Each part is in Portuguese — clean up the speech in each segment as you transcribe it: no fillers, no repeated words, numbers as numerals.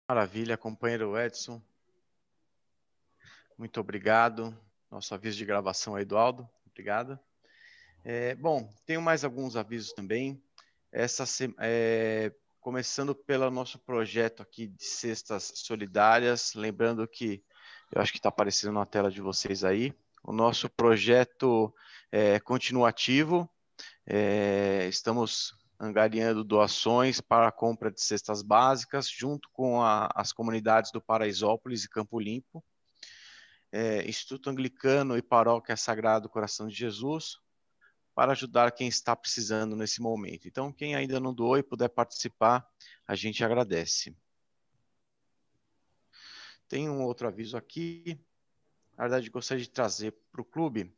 Maravilha, companheiro Edson. Muito obrigado. Nosso aviso de gravação aí do Aldo. Obrigado. Bom, tenho mais alguns avisos também. Começando pelo nosso projeto aqui de cestas solidárias. Lembrando que, eu acho que está aparecendo na tela de vocês aí, o nosso projeto continua ativo. Estamos angariando doações para a compra de cestas básicas, junto com as comunidades do Paraisópolis e Campo Limpo, Instituto Anglicano e Paróquia Sagrado Coração de Jesus, para ajudar quem está precisando nesse momento. Então, quem ainda não doou e puder participar, a gente agradece. Tem um outro aviso aqui. Na verdade, gostaria de trazer para o clube.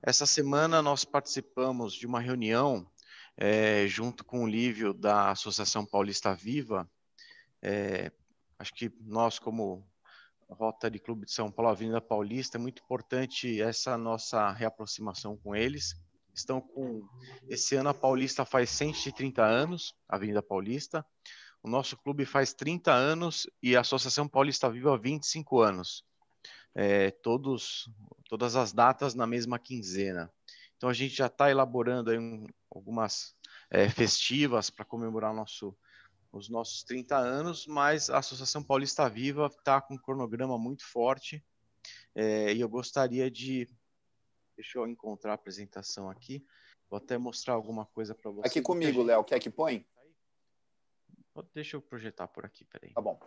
Essa semana nós participamos de uma reunião junto com o Lívio da Associação Paulista Viva. Acho que nós, como Rotary Clube de São Paulo, Avenida Paulista, é muito importante essa nossa reaproximação com eles. Esse ano a Paulista faz 130 anos, a Avenida Paulista. O nosso clube faz 30 anos e a Associação Paulista Viva 25 anos. Todas as datas na mesma quinzena. Então a gente já está elaborando aí algumas festivas para comemorar os nossos 30 anos, mas a Associação Paulista Viva está com um cronograma muito forte e eu gostaria de... Deixa eu encontrar a apresentação aqui. Vou até mostrar alguma coisa para vocês. Aqui comigo, Léo. Quer que põe? Deixa eu projetar por aqui, peraí. Tá bom.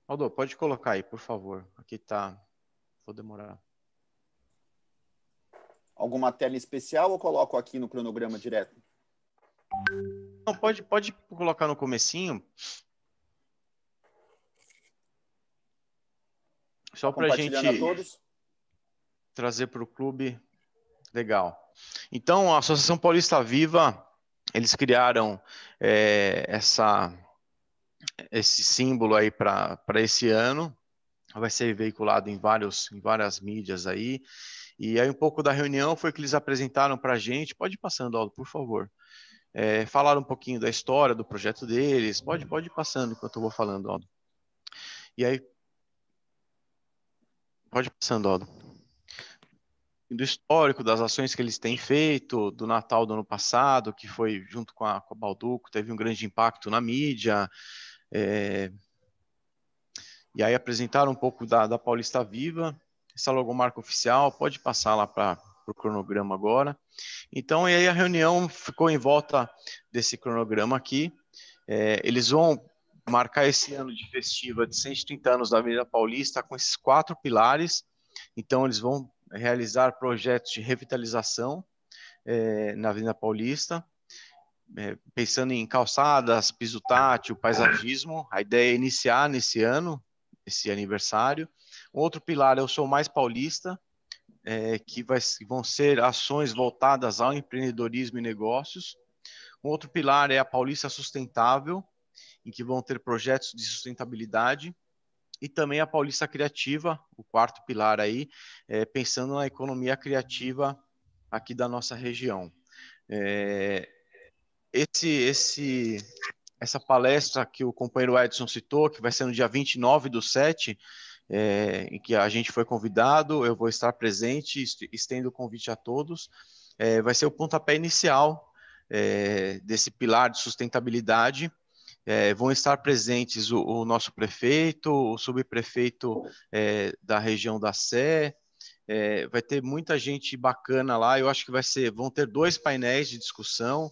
Aldo, pode colocar aí, por favor. Aqui tá... Vou demorar. Alguma tela especial ou coloco aqui no cronograma direto? Não, pode colocar no comecinho. Só para a gente a todos. Trazer para o clube. Legal. Então, a Associação Paulista Viva, eles criaram esse símbolo aí para esse ano. Vai ser veiculado em várias mídias aí. E aí um pouco da reunião foi que eles apresentaram para a gente. Pode ir passando, Aldo, por favor. Falaram um pouquinho da história do projeto deles. Pode ir passando enquanto eu vou falando, Aldo. E aí... Pode ir passando, Aldo. Do histórico, das ações que eles têm feito, do Natal do ano passado, que foi junto com a Balduco, teve um grande impacto na mídia. E aí apresentaram um pouco da Paulista Viva, essa logomarca oficial. Pode passar lá para o cronograma agora. Então, e aí a reunião ficou em volta desse cronograma aqui. Eles vão marcar esse ano de festiva de 130 anos da Avenida Paulista com esses 4 pilares. Então, eles vão realizar projetos de revitalização na Avenida Paulista, pensando em calçadas, piso tátil, paisagismo. A ideia é iniciar nesse ano, esse aniversário. Outro pilar é o Sou Mais Paulista, que vão ser ações voltadas ao empreendedorismo e negócios. Um outro pilar é a Paulista Sustentável, em que vão ter projetos de sustentabilidade. E também a Paulista Criativa, o 4º pilar aí, pensando na economia criativa aqui da nossa região. Essa palestra que o companheiro Edson citou, que vai ser no dia 29/7, em que a gente foi convidado, eu vou estar presente, estendo o convite a todos. Vai ser o pontapé inicial desse pilar de sustentabilidade. Vão estar presentes o nosso prefeito, o subprefeito da região da Sé. Vai ter muita gente bacana lá. Eu acho que vão ter 2 painéis de discussão,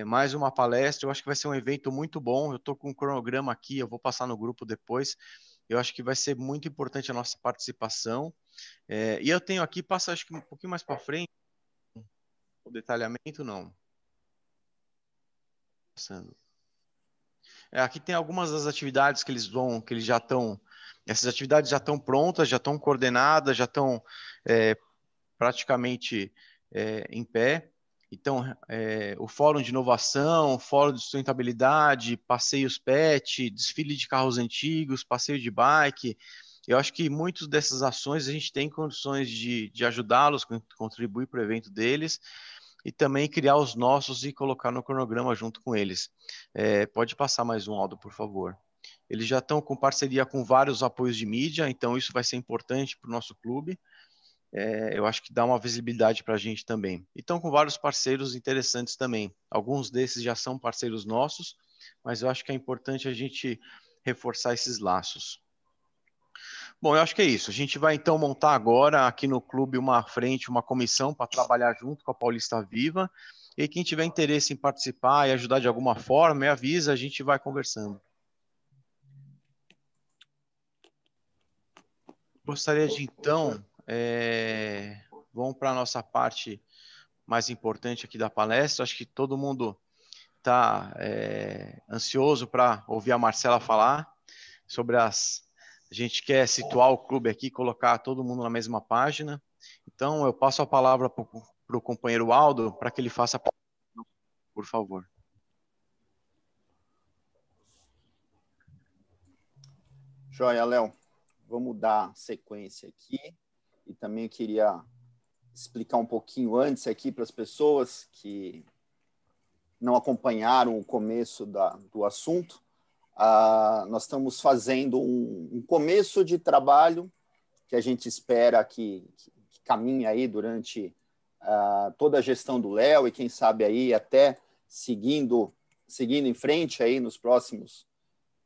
mais uma palestra. Eu acho que vai ser um evento muito bom. Eu estou com um cronograma aqui, eu vou passar no grupo depois. Eu acho que vai ser muito importante a nossa participação. E eu tenho aqui, passa acho que um pouquinho mais para frente, o detalhamento não. Passando. Aqui tem algumas das atividades que eles já estão... Essas atividades já estão prontas, já estão coordenadas, já estão praticamente em pé. Então, o Fórum de Inovação, o Fórum de Sustentabilidade, passeios PET, desfile de carros antigos, passeio de bike, Eu acho que muitas dessas ações a gente tem condições de ajudá-los, contribuir para o evento deles e também criar os nossos e colocar no cronograma junto com eles. Pode passar mais um, Aldo, por favor. Eles já estão com parceria com vários apoios de mídia, então isso vai ser importante para o nosso clube. Eu acho que dá uma visibilidade para a gente também. E estão com vários parceiros interessantes também. Alguns desses já são parceiros nossos, mas eu acho que é importante a gente reforçar esses laços. Bom, eu acho que é isso. A gente vai então montar agora aqui no clube uma frente, uma comissão para trabalhar junto com a Paulista Viva. E quem tiver interesse em participar e ajudar de alguma forma, me avisa, a gente vai conversando. Gostaria de então, vamos para a nossa parte mais importante aqui da palestra. Acho que todo mundo está ansioso para ouvir a Marcela falar sobre as... A gente quer situar o clube aqui, colocar todo mundo na mesma página. Então, eu passo a palavra para o companheiro Aldo, para que ele faça, por favor. Joia, Léo. Vamos dar sequência aqui. E também eu queria explicar um pouquinho antes aqui para as pessoas que não acompanharam o começo do assunto. Nós estamos fazendo um começo de trabalho que a gente espera que caminhe aí durante toda a gestão do Léo e quem sabe aí até seguindo em frente aí nos próximos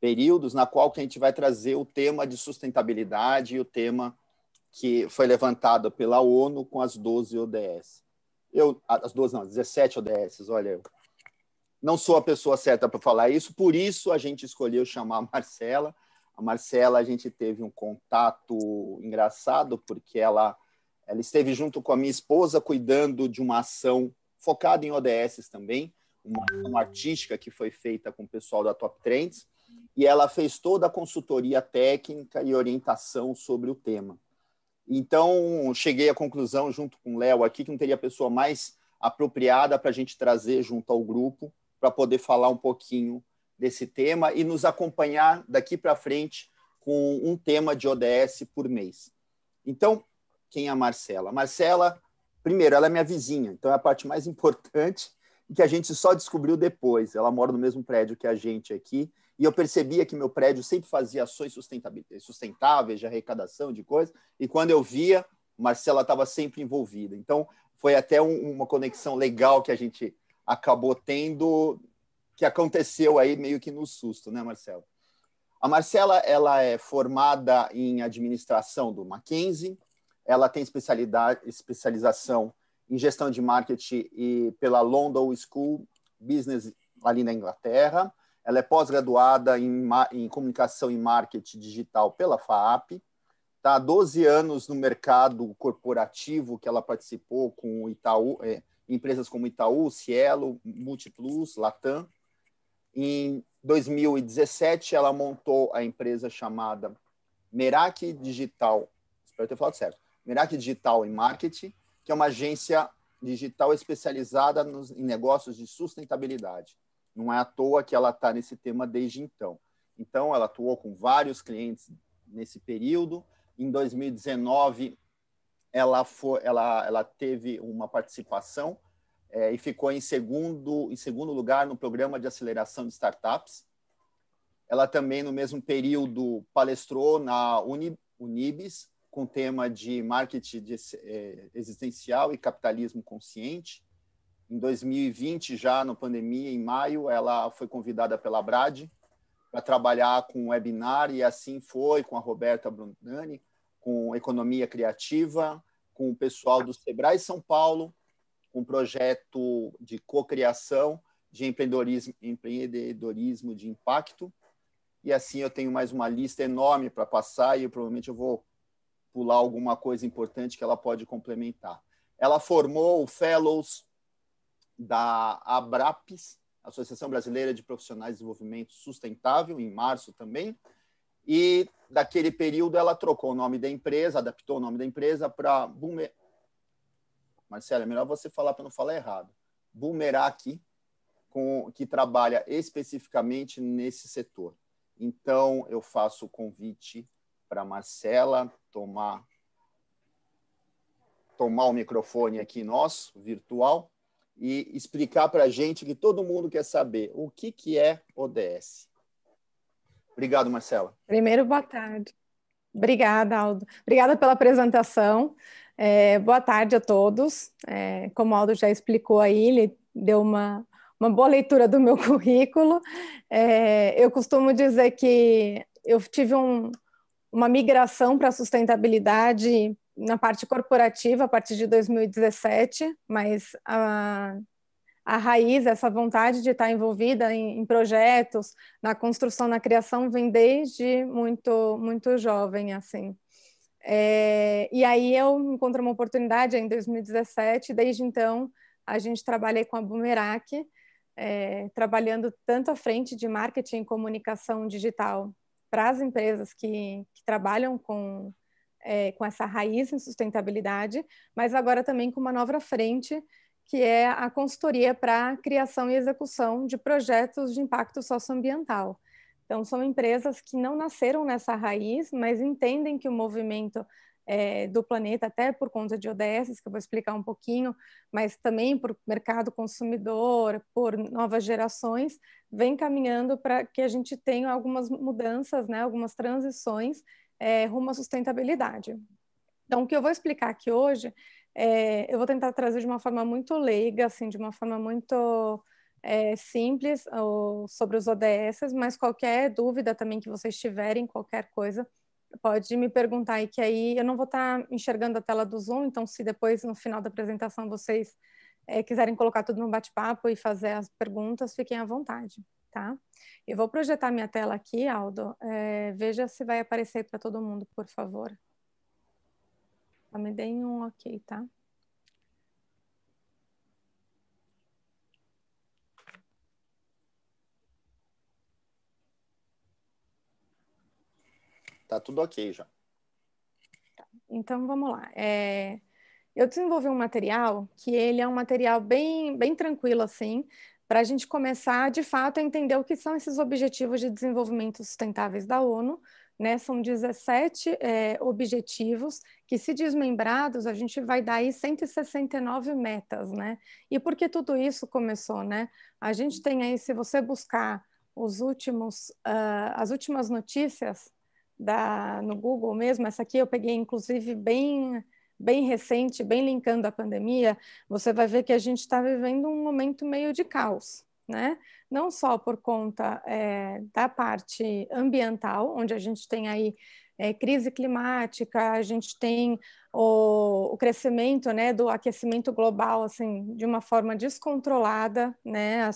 períodos, na qual que a gente vai trazer o tema de sustentabilidade e o tema que foi levantado pela ONU com as 12 ODS. As 12 não, 17 ODS, olha, eu não sou a pessoa certa para falar isso, por isso a gente escolheu chamar a Marcela. A Marcela, a gente teve um contato engraçado, porque ela esteve junto com a minha esposa cuidando de uma ação focada em ODS também, uma ação artística que foi feita com o pessoal da Top Trends, e ela fez toda a consultoria técnica e orientação sobre o tema. Então, cheguei à conclusão, junto com o Léo aqui, que não teria pessoa mais apropriada para a gente trazer junto ao grupo, para poder falar um pouquinho desse tema e nos acompanhar daqui para frente com um tema de ODS por mês. Então, quem é a Marcela? A Marcela, primeiro, ela é minha vizinha, então é a parte mais importante e que a gente só descobriu depois. Ela mora no mesmo prédio que a gente aqui, e eu percebia que meu prédio sempre fazia ações sustentáveis de arrecadação de coisas, e quando eu via, Marcela estava sempre envolvida. Então, foi até uma conexão legal que a gente acabou tendo, que aconteceu aí meio que no susto, né, Marcela? A Marcela, ela é formada em administração do Mackenzie, ela tem especialização em gestão de marketing e pela London School Business ali na Inglaterra. Ela é pós-graduada em comunicação e marketing digital pela FAAP. Está há 12 anos no mercado corporativo, que ela participou com o Itaú, empresas como Itaú, Cielo, Multiplus, Latam. Em 2017, ela montou a empresa chamada Merak Digital, espero ter falado certo, Merak Digital e Marketing, que é uma agência digital especializada em negócios de sustentabilidade. Não é à toa que ela está nesse tema desde então. Então, ela atuou com vários clientes nesse período. Em 2019, ela teve uma participação e ficou em segundo lugar no programa de aceleração de startups. Ela também, no mesmo período, palestrou na Unibis, com o tema de marketing existencial e capitalismo consciente. Em 2020, já na pandemia, em maio, ela foi convidada pela Brad para trabalhar com webinar, e assim foi com a Roberta Brundani, com economia criativa, com o pessoal do Sebrae São Paulo, com um projeto de cocriação de empreendedorismo de impacto. E assim eu tenho mais uma lista enorme para passar e provavelmente eu vou pular alguma coisa importante que ela pode complementar. Ela formou o Fellows da ABRAPES, Associação Brasileira de Profissionais de Desenvolvimento Sustentável, em março também, e daquele período ela trocou o nome da empresa, adaptou o nome da empresa para Marcela, é melhor você falar para não falar errado. Bumerak, que trabalha especificamente nesse setor. Então, eu faço o convite para a Marcela tomar o microfone aqui nosso, virtual, e explicar para a gente, que todo mundo quer saber, o que é ODS. Obrigado, Marcela. Primeiro, boa tarde. Obrigada, Aldo. Obrigada pela apresentação. Boa tarde a todos. Como o Aldo já explicou aí, ele deu uma boa leitura do meu currículo. Eu costumo dizer que eu tive uma migração para a sustentabilidade na parte corporativa a partir de 2017, mas a raiz, essa vontade de estar envolvida em projetos, na construção, na criação, vem desde muito, muito jovem, assim. E aí eu encontrei uma oportunidade em 2017, desde então a gente trabalhei com a Bumerac, trabalhando tanto à frente de marketing e comunicação digital para as empresas que trabalham com essa raiz em sustentabilidade, mas agora também com uma nova frente, que é a consultoria para a criação e execução de projetos de impacto socioambiental. Então, são empresas que não nasceram nessa raiz, mas entendem que o movimento do planeta, até por conta de ODS, que eu vou explicar um pouquinho, mas também por mercado consumidor, por novas gerações, vem caminhando para que a gente tenha algumas mudanças, né, algumas transições rumo à sustentabilidade. Então, o que eu vou explicar aqui hoje, eu vou tentar trazer de uma forma muito leiga, assim, de uma forma muito simples sobre os ODS, mas qualquer dúvida também que vocês tiverem, qualquer coisa, pode me perguntar aí, que aí eu não vou estar enxergando a tela do Zoom, então se depois, no final da apresentação, vocês quiserem colocar tudo no bate-papo e fazer as perguntas, fiquem à vontade, tá? Eu vou projetar minha tela aqui, Aldo, veja se vai aparecer para todo mundo, por favor. Me deem um ok, tá? Tá tudo ok já. Então, vamos lá. Eu desenvolvi um material que ele é um material bem, bem tranquilo, assim, para a gente começar, de fato, a entender o que são esses Objetivos de Desenvolvimento Sustentáveis da ONU, né? São 17 objetivos que, se desmembrados, a gente vai dar aí 169 metas, né? E por que tudo isso começou, né? A gente tem aí, se você buscar as últimas notícias no Google mesmo, essa aqui eu peguei, inclusive, bem recente, bem linkando a pandemia, você vai ver que a gente está vivendo um momento meio de caos, né? Não só por conta da parte ambiental, onde a gente tem aí crise climática, a gente tem o crescimento, né, do aquecimento global, assim, de uma forma descontrolada, né?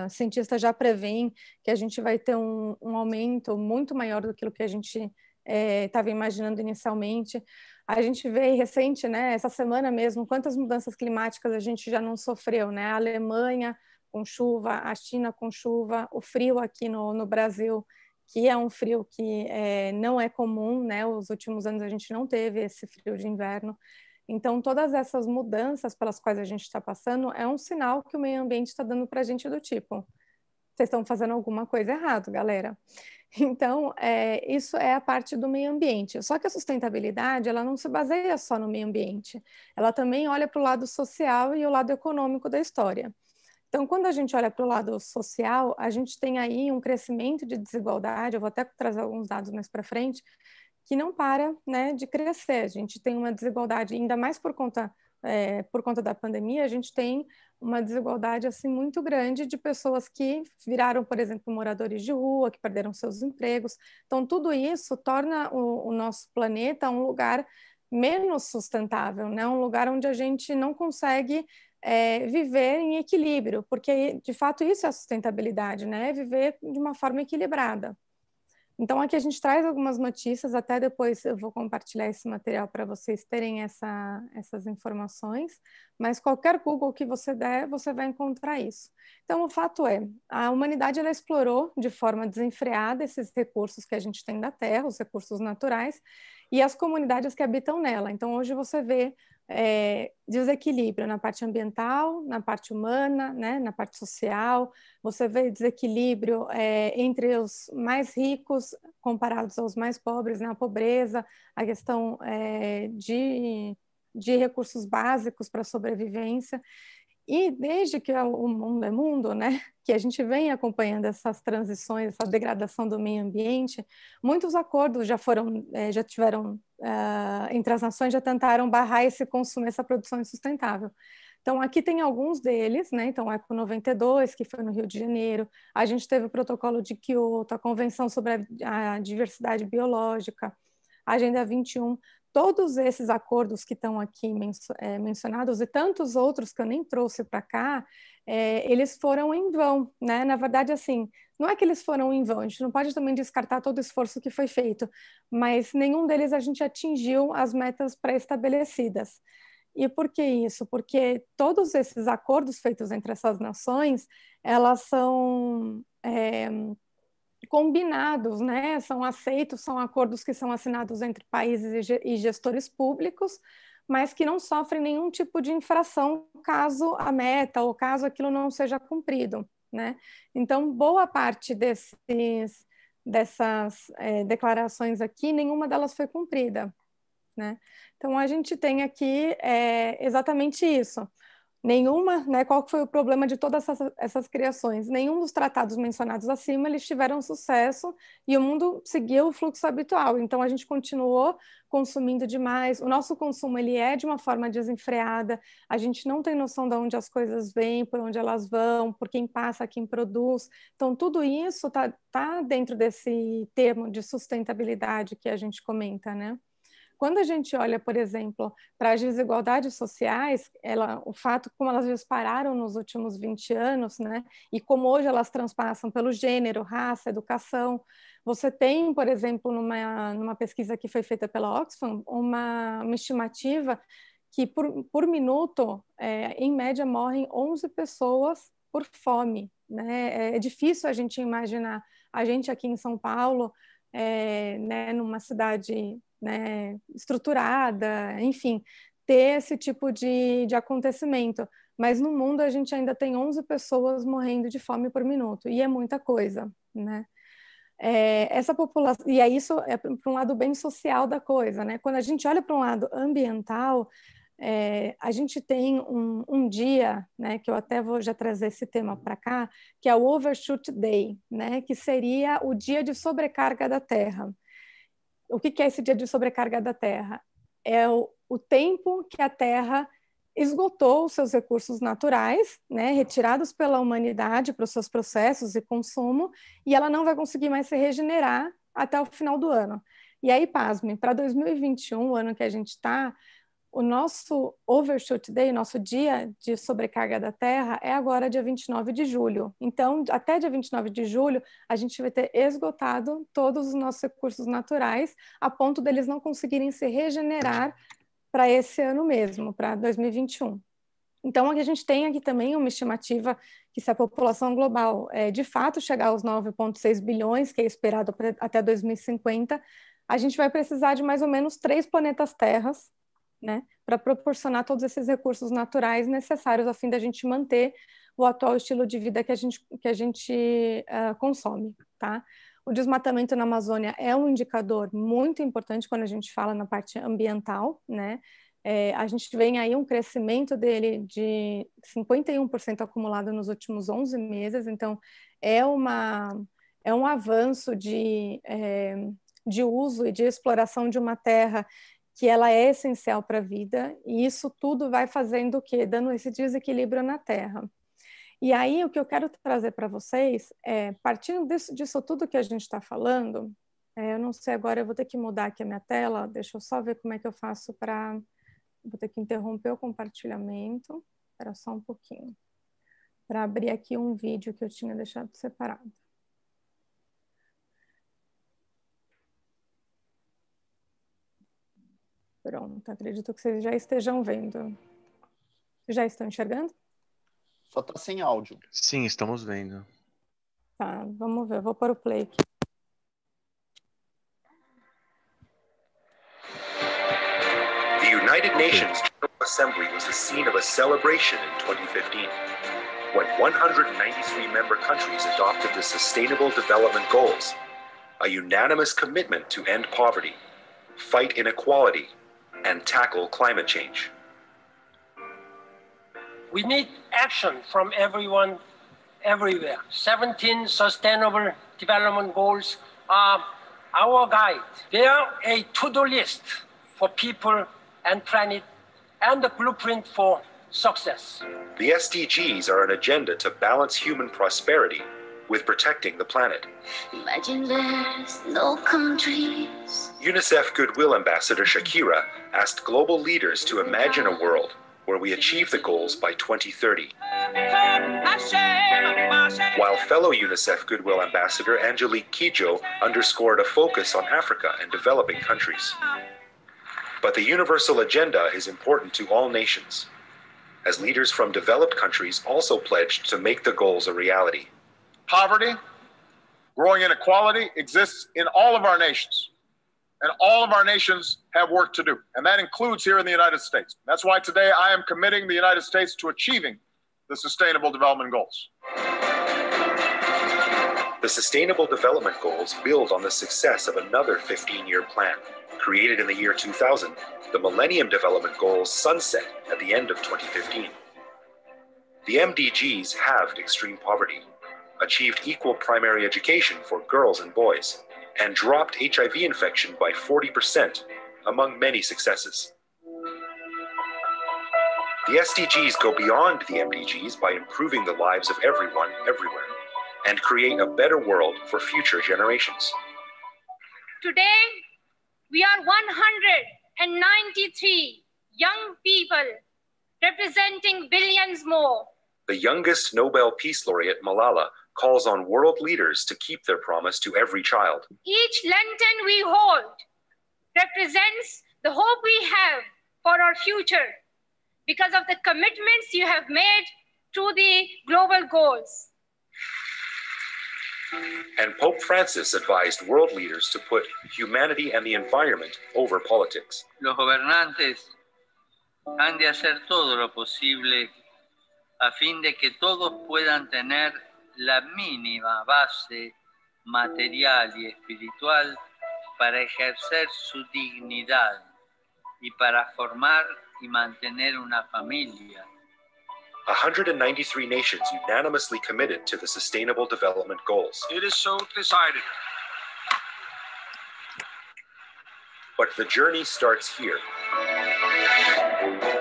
Os cientistas já preveem que a gente vai ter um aumento muito maior do que a gente estava imaginando inicialmente. A gente vê recente, né, essa semana mesmo, quantas mudanças climáticas a gente já não sofreu, né? A Alemanha com chuva, a China com chuva, o frio aqui no Brasil, que é um frio que não é comum, né? Os últimos anos a gente não teve esse frio de inverno. Então, todas essas mudanças pelas quais a gente está passando é um sinal que o meio ambiente está dando para a gente do tipo, vocês estão fazendo alguma coisa errada, galera. Então, isso é a parte do meio ambiente. Só que a sustentabilidade, ela não se baseia só no meio ambiente. Ela também olha para o lado social e o lado econômico da história. Então, quando a gente olha para o lado social, a gente tem aí um crescimento de desigualdade, eu vou até trazer alguns dados mais para frente, que não para, né, de crescer. A gente tem uma desigualdade, ainda mais por conta da pandemia, a gente tem uma desigualdade assim muito grande de pessoas que viraram, por exemplo, moradores de rua, que perderam seus empregos. Então, tudo isso torna o nosso planeta um lugar menos sustentável, né? Um lugar onde a gente não consegue viver em equilíbrio, porque, de fato, isso é a sustentabilidade, né? Viver de uma forma equilibrada. Então, aqui a gente traz algumas notícias, até depois eu vou compartilhar esse material para vocês terem essas informações, mas qualquer Google que você der, você vai encontrar isso. Então, o fato é, a humanidade ela explorou de forma desenfreada esses recursos que a gente tem da Terra, os recursos naturais, e as comunidades que habitam nela. Então, hoje você vê desequilíbrio na parte ambiental, na parte humana, né, na parte social. Você vê desequilíbrio entre os mais ricos comparados aos mais pobres, né, a pobreza, a questão de recursos básicos para a sobrevivência. E desde que o mundo é mundo, né, que a gente vem acompanhando essas transições, essa degradação do meio ambiente, muitos acordos já tiveram entre as nações, já tentaram barrar esse consumo, essa produção insustentável. Então, aqui tem alguns deles, né? Então, o ECO 92, que foi no Rio de Janeiro, a gente teve o Protocolo de Quioto, a Convenção sobre a Diversidade Biológica, a Agenda 21, todos esses acordos que estão aqui mencionados e tantos outros que eu nem trouxe para cá, eles foram em vão, né? Na verdade, assim, não é que eles foram em vão, a gente não pode também descartar todo o esforço que foi feito, mas nenhum deles a gente atingiu as metas pré-estabelecidas. E por que isso? Porque todos esses acordos feitos entre essas nações, elas são combinados, né? São aceitos, são acordos que são assinados entre países e gestores públicos, mas que não sofrem nenhum tipo de infração caso a meta ou caso aquilo não seja cumprido, né? Então, boa parte dessas declarações aqui, nenhuma delas foi cumprida, né? Então, a gente tem aqui exatamente isso. Nenhuma, né? Qual foi o problema de todas essas criações? Nenhum dos tratados mencionados acima, eles tiveram sucesso e o mundo seguiu o fluxo habitual. Então, a gente continuou consumindo demais. O nosso consumo, ele é de uma forma desenfreada. A gente não tem noção de onde as coisas vêm, por onde elas vão, por quem passa, quem produz. Então, tudo isso tá dentro desse termo de sustentabilidade que a gente comenta, né? Quando a gente olha, por exemplo, para as desigualdades sociais, o fato como elas dispararam nos últimos 20 anos, né, e como hoje elas transpassam pelo gênero, raça, educação, você tem, por exemplo, numa pesquisa que foi feita pela Oxfam, uma estimativa que por minuto, em média, morrem 11 pessoas por fome, né? É difícil a gente imaginar, a gente aqui em São Paulo, né, numa cidade, né, estruturada, enfim, ter esse tipo de acontecimento. Mas no mundo a gente ainda tem 11 pessoas morrendo de fome por minuto, e é muita coisa, né? Essa população, e aí isso é para um lado bem social da coisa, né? Quando a gente olha para um lado ambiental, a gente tem um dia, né, que eu até vou já trazer esse tema para cá, que é o Overshoot Day, né, que seria o dia de sobrecarga da Terra. O que é esse dia de sobrecarga da Terra? É o tempo que a Terra esgotou os seus recursos naturais, né, retirados pela humanidade para os seus processos e consumo, e ela não vai conseguir mais se regenerar até o final do ano. E aí, pasme, para 2021, o ano que a gente está, o nosso Overshoot Day, nosso dia de sobrecarga da Terra, é agora dia 29 de julho. Então, até dia 29 de julho, a gente vai ter esgotado todos os nossos recursos naturais, a ponto deles não conseguirem se regenerar para esse ano mesmo, para 2021. Então, a gente tem aqui também uma estimativa que se a população global de fato chegar aos 9,6 bilhões, que é esperado até 2050, a gente vai precisar de mais ou menos 3 planetas Terras, né, para proporcionar todos esses recursos naturais necessários a fim da gente manter o atual estilo de vida que a gente consome, tá? O desmatamento na Amazônia é um indicador muito importante quando a gente fala na parte ambiental, né? A gente vem aí um crescimento dele de 51% acumulado nos últimos 11 meses, então é um avanço de uso e de exploração de uma terra que ela é essencial para a vida, e isso tudo vai fazendo o quê? Dando esse desequilíbrio na Terra. E aí, o que eu quero trazer para vocês partindo disso tudo que a gente está falando, eu não sei agora, eu vou ter que mudar aqui a minha tela, deixa eu só ver como é que eu faço para... Vou ter que interromper o compartilhamento, espera só um pouquinho, para abrir aqui um vídeo que eu tinha deixado separado. Pronto, acredito que vocês já estejam vendo. Já estão enxergando? Só está sem áudio. Sim, estamos vendo. Tá, vamos ver, eu vou pôr o play aqui. The United Nations Assembly was the scene of a celebration in 2015, when 193 member countries adopted the Sustainable Development Goals, a unanimous commitment to end poverty, fight inequality, and tackle climate change. We need action from everyone, everywhere. 17 Sustainable Development Goals are our guide. They are a to-do list for people and planet and the blueprint for success. The SDGs are an agenda to balance human prosperity with protecting the planet. Imagine there's no countries. UNICEF Goodwill Ambassador Shakira asked global leaders to imagine a world where we achieve the goals by 2030. While fellow UNICEF Goodwill Ambassador Angelique Kidjo underscored a focus on Africa and developing countries. But the universal agenda is important to all nations, as leaders from developed countries also pledged to make the goals a reality. Poverty, growing inequality exists in all of our nations, and all of our nations have work to do, and that includes here in the United States. That's why today I am committing the United States to achieving the Sustainable Development Goals. The Sustainable Development Goals build on the success of another 15-year plan. Created in the year 2000, the Millennium Development Goals sunset at the end of 2015. The MDGs halved extreme poverty, achieved equal primary education for girls and boys, and dropped HIV infection by 40%, among many successes. The SDGs go beyond the MDGs by improving the lives of everyone, everywhere, and create a better world for future generations. Today, we are 193 young people representing billions more. The youngest Nobel Peace Laureate, Malala, calls on world leaders to keep their promise to every child. Each lantern we hold represents the hope we have for our future because of the commitments you have made to the global goals. And Pope Francis advised world leaders to put humanity and the environment over politics. Los gobernantes han de hacer todo lo posible a fin de que todos puedan tener la mínima base material y espiritual para ejercer su dignidad y para formar y mantener una familia. 193 nations unanimously committed to the Sustainable Development Goals. It is so decided. But the journey starts here.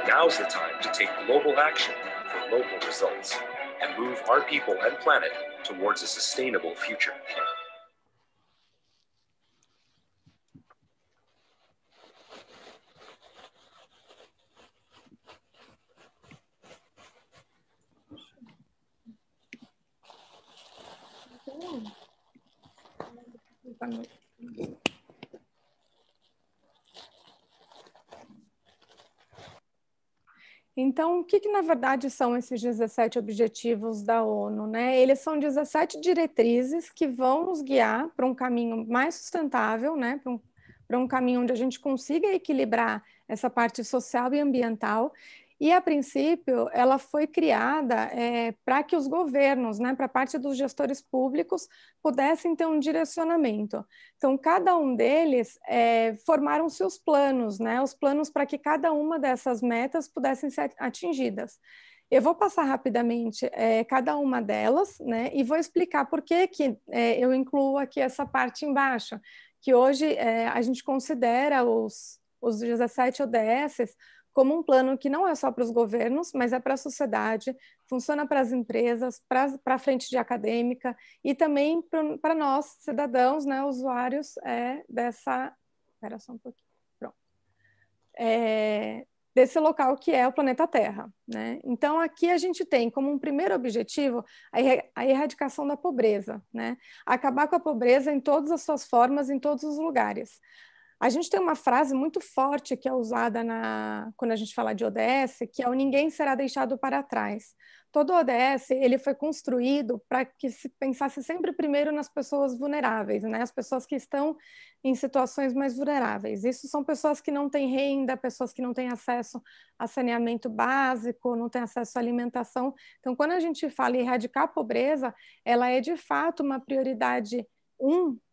Now's the time to take global action for local results and move our people and planet towards a sustainable future. Então, o que na verdade são esses 17 objetivos da ONU, né? Eles são 17 diretrizes que vão nos guiar para um caminho mais sustentável, né? Para um caminho onde a gente consiga equilibrar essa parte social e ambiental. E, a princípio, ela foi criada para que os governos, né, para a parte dos gestores públicos, pudessem ter um direcionamento. Então, cada um deles formaram seus planos, né, os planos para que cada uma dessas metas pudessem ser atingidas. Eu vou passar rapidamente cada uma delas, né, e vou explicar por que eu incluo aqui essa parte embaixo, que hoje a gente considera os 17 ODSs como um plano que não é só para os governos, mas é para a sociedade, funciona para as empresas, para a frente de acadêmica e também para nós, cidadãos, né, usuários dessa... Espera só um pouquinho. Pronto. Desse local que é o planeta Terra, né? Então, aqui a gente tem como um primeiro objetivo a erradicação da pobreza, né? Acabar com a pobreza em todas as suas formas, em todos os lugares. A gente tem uma frase muito forte que é usada quando a gente fala de ODS, que é o ninguém será deixado para trás. Todo ODS ele foi construído para que se pensasse sempre primeiro nas pessoas vulneráveis, né? As pessoas que estão em situações mais vulneráveis. Isso são pessoas que não têm renda, pessoas que não têm acesso a saneamento básico, não têm acesso à alimentação. Então, quando a gente fala em erradicar a pobreza, ela é de fato uma prioridade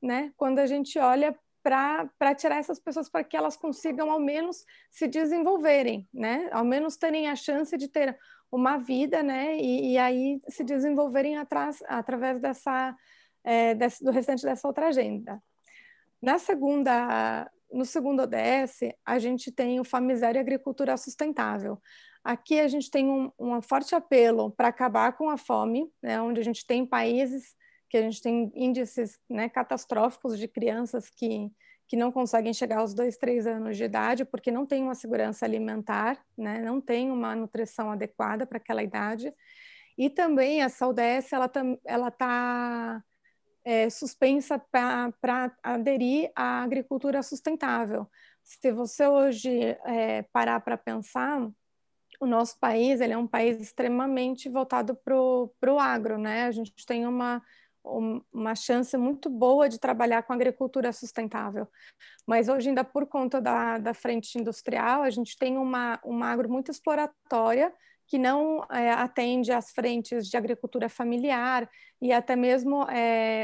né? Quando a gente olha para tirar essas pessoas para que elas consigam ao menos se desenvolverem, né? Ao menos terem a chance de ter uma vida, né? E aí se desenvolverem através do restante dessa outra agenda. No segundo ODS, a gente tem o Famiséria e Agricultura Sustentável. Aqui a gente tem um forte apelo para acabar com a fome, né? Onde a gente tem países que a gente tem índices, né, catastróficos de crianças que não conseguem chegar aos 2, 3 anos de idade porque não tem uma segurança alimentar, né, não tem uma nutrição adequada para aquela idade. E também essa ODS ela está suspensa para aderir à agricultura sustentável. Se você hoje parar para pensar, o nosso país ele é um país extremamente voltado para o agro, né? A gente tem uma chance muito boa de trabalhar com agricultura sustentável. Mas hoje, ainda por conta da frente industrial, a gente tem uma agro muito exploratória que não atende às frentes de agricultura familiar e até mesmo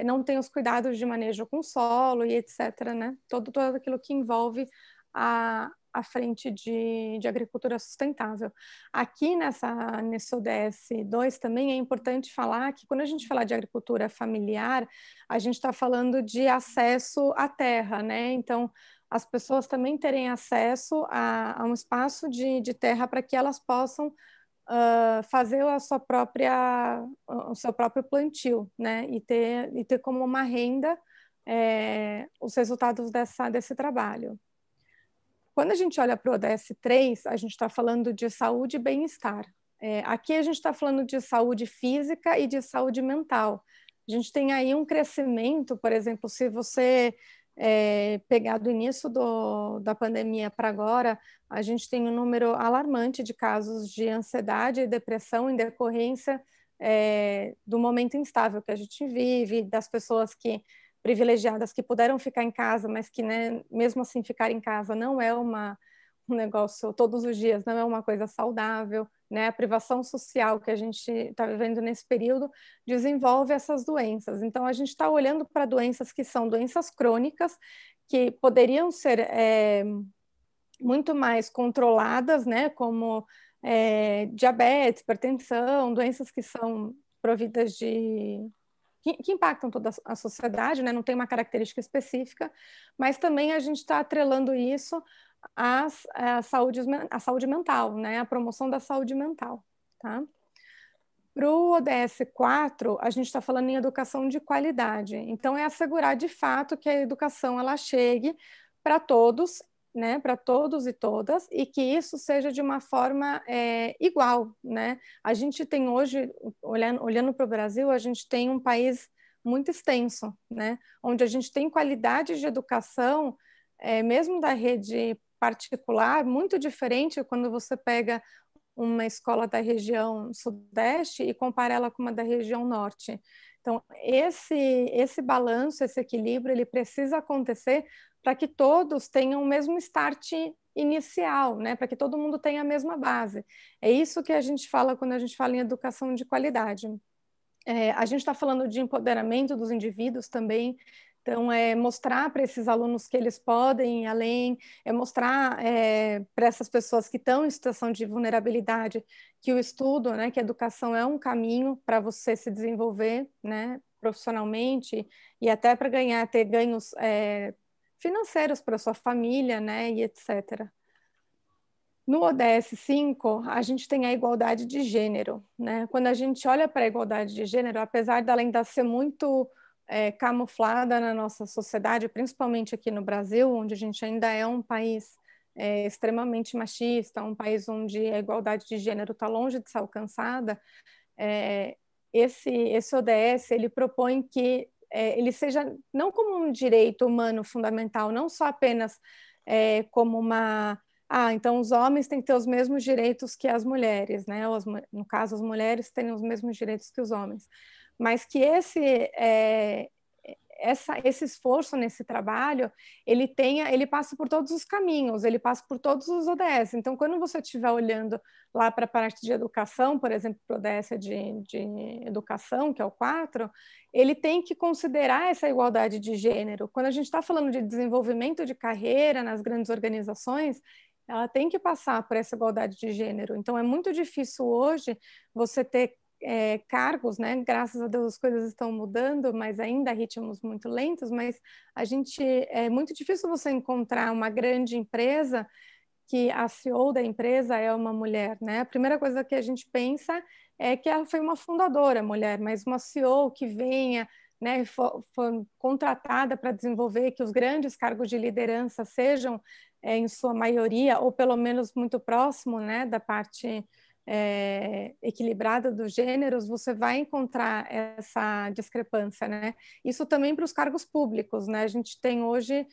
não tem os cuidados de manejo com solo e etc., né? Todo aquilo que envolve a frente de agricultura sustentável. Aqui nesse ODS 2 também é importante falar que quando a gente fala de agricultura familiar, a gente está falando de acesso à terra, né? Então, as pessoas também terem acesso a um espaço de terra para que elas possam fazer o seu próprio plantio, né? E ter como uma renda os resultados desse trabalho. Quando a gente olha para o ODS 3, a gente está falando de saúde e bem-estar. Aqui a gente está falando de saúde física e de saúde mental. A gente tem aí um crescimento, por exemplo, se você pegar do início da pandemia para agora, a gente tem um número alarmante de casos de ansiedade e depressão em decorrência do momento instável que a gente vive, das pessoas privilegiadas que puderam ficar em casa, mas que, né, mesmo assim ficar em casa não é um negócio todos os dias, não é uma coisa saudável, né? A privação social que a gente está vivendo nesse período desenvolve essas doenças. Então, a gente está olhando para doenças que são doenças crônicas, que poderiam ser muito mais controladas, né? Como diabetes, hipertensão, doenças que são providas que impactam toda a sociedade, né? Não tem uma característica específica, mas também a gente está atrelando isso à saúde mental, né? A promoção da saúde mental, tá? Para o ODS 4, a gente está falando em educação de qualidade. Então, é assegurar de fato que a educação ela chegue para todos, né, para todos e todas, e que isso seja de uma forma igual, né? A gente tem hoje, olhando para o Brasil, a gente tem um país muito extenso, né? Onde a gente tem qualidade de educação, mesmo da rede particular, muito diferente quando você pega uma escola da região sudeste e compara ela com uma da região norte. Então, esse balanço, esse equilíbrio, ele precisa acontecer para que todos tenham o mesmo start inicial, né? Para que todo mundo tenha a mesma base. É isso que a gente fala quando a gente fala em educação de qualidade. A gente está falando de empoderamento dos indivíduos também. Então, mostrar para esses alunos que eles podem ir além, mostrar para essas pessoas que estão em situação de vulnerabilidade que o estudo, né, que a educação é um caminho para você se desenvolver, né, profissionalmente e até para ter ganhos financeiros para sua família, né, e etc. No ODS 5, a gente tem a igualdade de gênero, né? Quando a gente olha para a igualdade de gênero, apesar dela ainda ser muito camuflada na nossa sociedade, principalmente aqui no Brasil, onde a gente ainda é um país extremamente machista, um país onde a igualdade de gênero está longe de ser alcançada, esse ODS ele propõe que ele seja não como um direito humano fundamental, não só apenas como uma... então os homens têm que ter os mesmos direitos que as mulheres, né? Ou no caso, as mulheres têm os mesmos direitos que os homens. Mas que esse esforço nesse trabalho, ele passa por todos os caminhos, ele passa por todos os ODS. Então, quando você estiver olhando lá para a parte de educação, por exemplo, para o ODS de educação, que é o 4, ele tem que considerar essa igualdade de gênero. Quando a gente está falando de desenvolvimento de carreira nas grandes organizações, ela tem que passar por essa igualdade de gênero. Então, é muito difícil hoje você ter cargos, né? Graças a Deus as coisas estão mudando, mas ainda a ritmos muito lentos, mas é muito difícil você encontrar uma grande empresa que a CEO da empresa é uma mulher, né? A primeira coisa que a gente pensa é que ela foi uma fundadora mulher, mas uma CEO que venha, né, foi contratada para desenvolver, que os grandes cargos de liderança sejam, em sua maioria, ou pelo menos muito próximo, né, da parte equilibrada dos gêneros, você vai encontrar essa discrepância, né? Isso também para os cargos públicos, né? A gente tem hoje,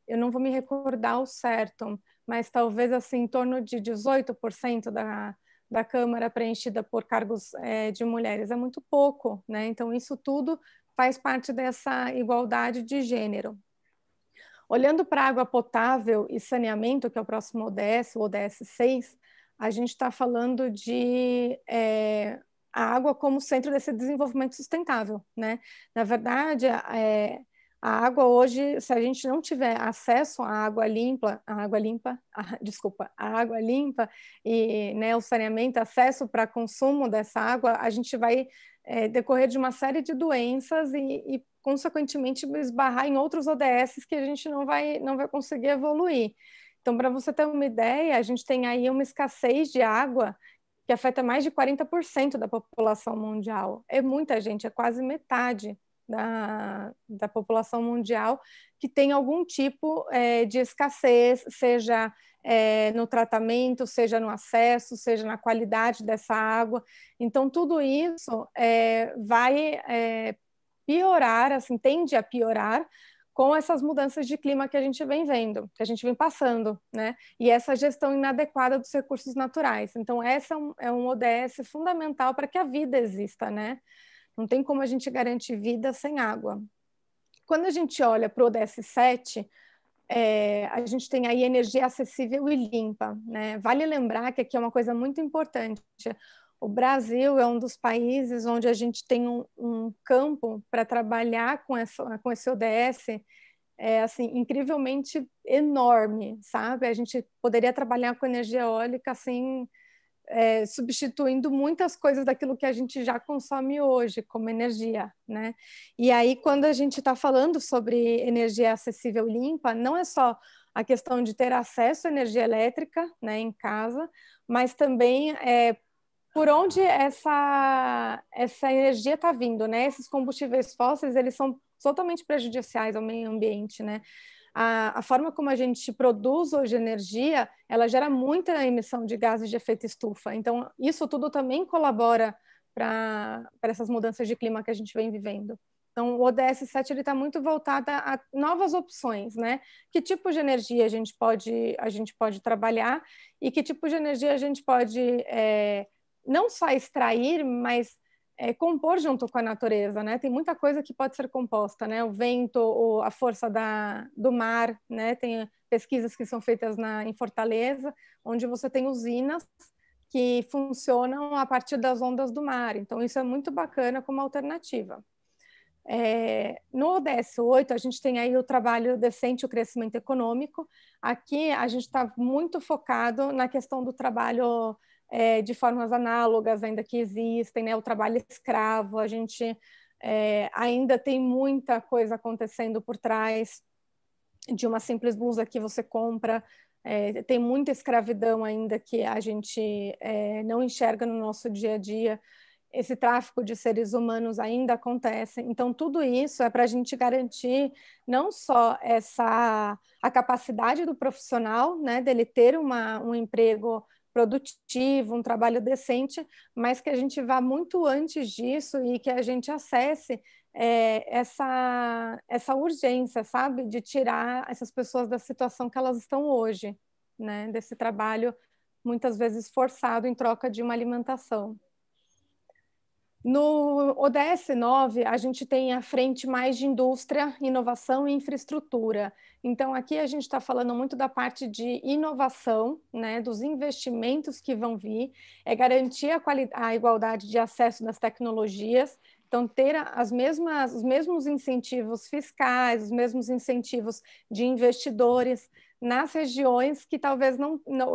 eu não vou me recordar o certo, mas talvez assim, em torno de 18% da Câmara preenchida por cargos de mulheres. É muito pouco, né? Então, isso tudo faz parte dessa igualdade de gênero. Olhando para água potável e saneamento, que é o próximo ODS, o ODS 6, a gente está falando de a água como centro desse desenvolvimento sustentável, né? Na verdade, a água hoje, se a gente não tiver acesso à água limpa, a água limpa e, né, o saneamento, acesso para consumo dessa água, a gente vai decorrer de uma série de doenças e consequentemente, esbarrar em outros ODS que a gente não vai conseguir evoluir. Então, para você ter uma ideia, a gente tem aí uma escassez de água que afeta mais de 40% da população mundial. É muita gente, é quase metade da população mundial que tem algum tipo de escassez, seja no tratamento, seja no acesso, seja na qualidade dessa água. Então, tudo isso vai piorar, assim, tende a piorar com essas mudanças de clima que a gente vem vendo, que a gente vem passando, né? E essa gestão inadequada dos recursos naturais. Então, essa é um ODS fundamental para que a vida exista, né? Não tem como a gente garantir vida sem água. Quando a gente olha para o ODS 7, a gente tem aí energia acessível e limpa, né? Vale lembrar que aqui é uma coisa muito importante. O Brasil é um dos países onde a gente tem um campo para trabalhar com esse ODS assim, incrivelmente enorme, sabe? A gente poderia trabalhar com energia eólica assim, substituindo muitas coisas daquilo que a gente já consome hoje como energia, né? E aí, quando a gente está falando sobre energia acessível e limpa, não é só a questão de ter acesso à energia elétrica, né, em casa, mas também por onde essa energia está vindo, né? Esses combustíveis fósseis, eles são totalmente prejudiciais ao meio ambiente, né? A forma como a gente produz hoje energia, ela gera muita emissão de gases de efeito estufa. Então, isso tudo também colabora para essas mudanças de clima que a gente vem vivendo. Então, o ODS 7 está muito voltado a novas opções, né? Que tipo de energia a gente pode trabalhar e que tipo de energia a gente pode não só extrair, mas compor junto com a natureza, né? Tem muita coisa que pode ser composta, né? O vento, a força do mar, né? Tem pesquisas que são feitas em Fortaleza, onde você tem usinas que funcionam a partir das ondas do mar. Então, isso é muito bacana como alternativa. No ODS 8, a gente tem aí o trabalho decente e o crescimento econômico. Aqui, a gente está muito focado na questão do trabalho de formas análogas, ainda que existem, né? O trabalho escravo, a gente ainda tem muita coisa acontecendo por trás de uma simples blusa que você compra, tem muita escravidão ainda que a gente não enxerga no nosso dia a dia, esse tráfico de seres humanos ainda acontece. Então, tudo isso é para a gente garantir não só a capacidade do profissional, né, dele ter um emprego produtivo, um trabalho decente, mas que a gente vá muito antes disso e que a gente acesse essa urgência, sabe, de tirar essas pessoas da situação que elas estão hoje, né, desse trabalho muitas vezes forçado em troca de uma alimentação. No ODS 9, a gente tem a frente mais de indústria, inovação e infraestrutura. Então, aqui a gente está falando muito da parte de inovação, né, dos investimentos que vão vir, é garantir a igualdade de acesso das tecnologias, então ter os mesmos incentivos fiscais, os mesmos incentivos de investidores nas regiões que talvez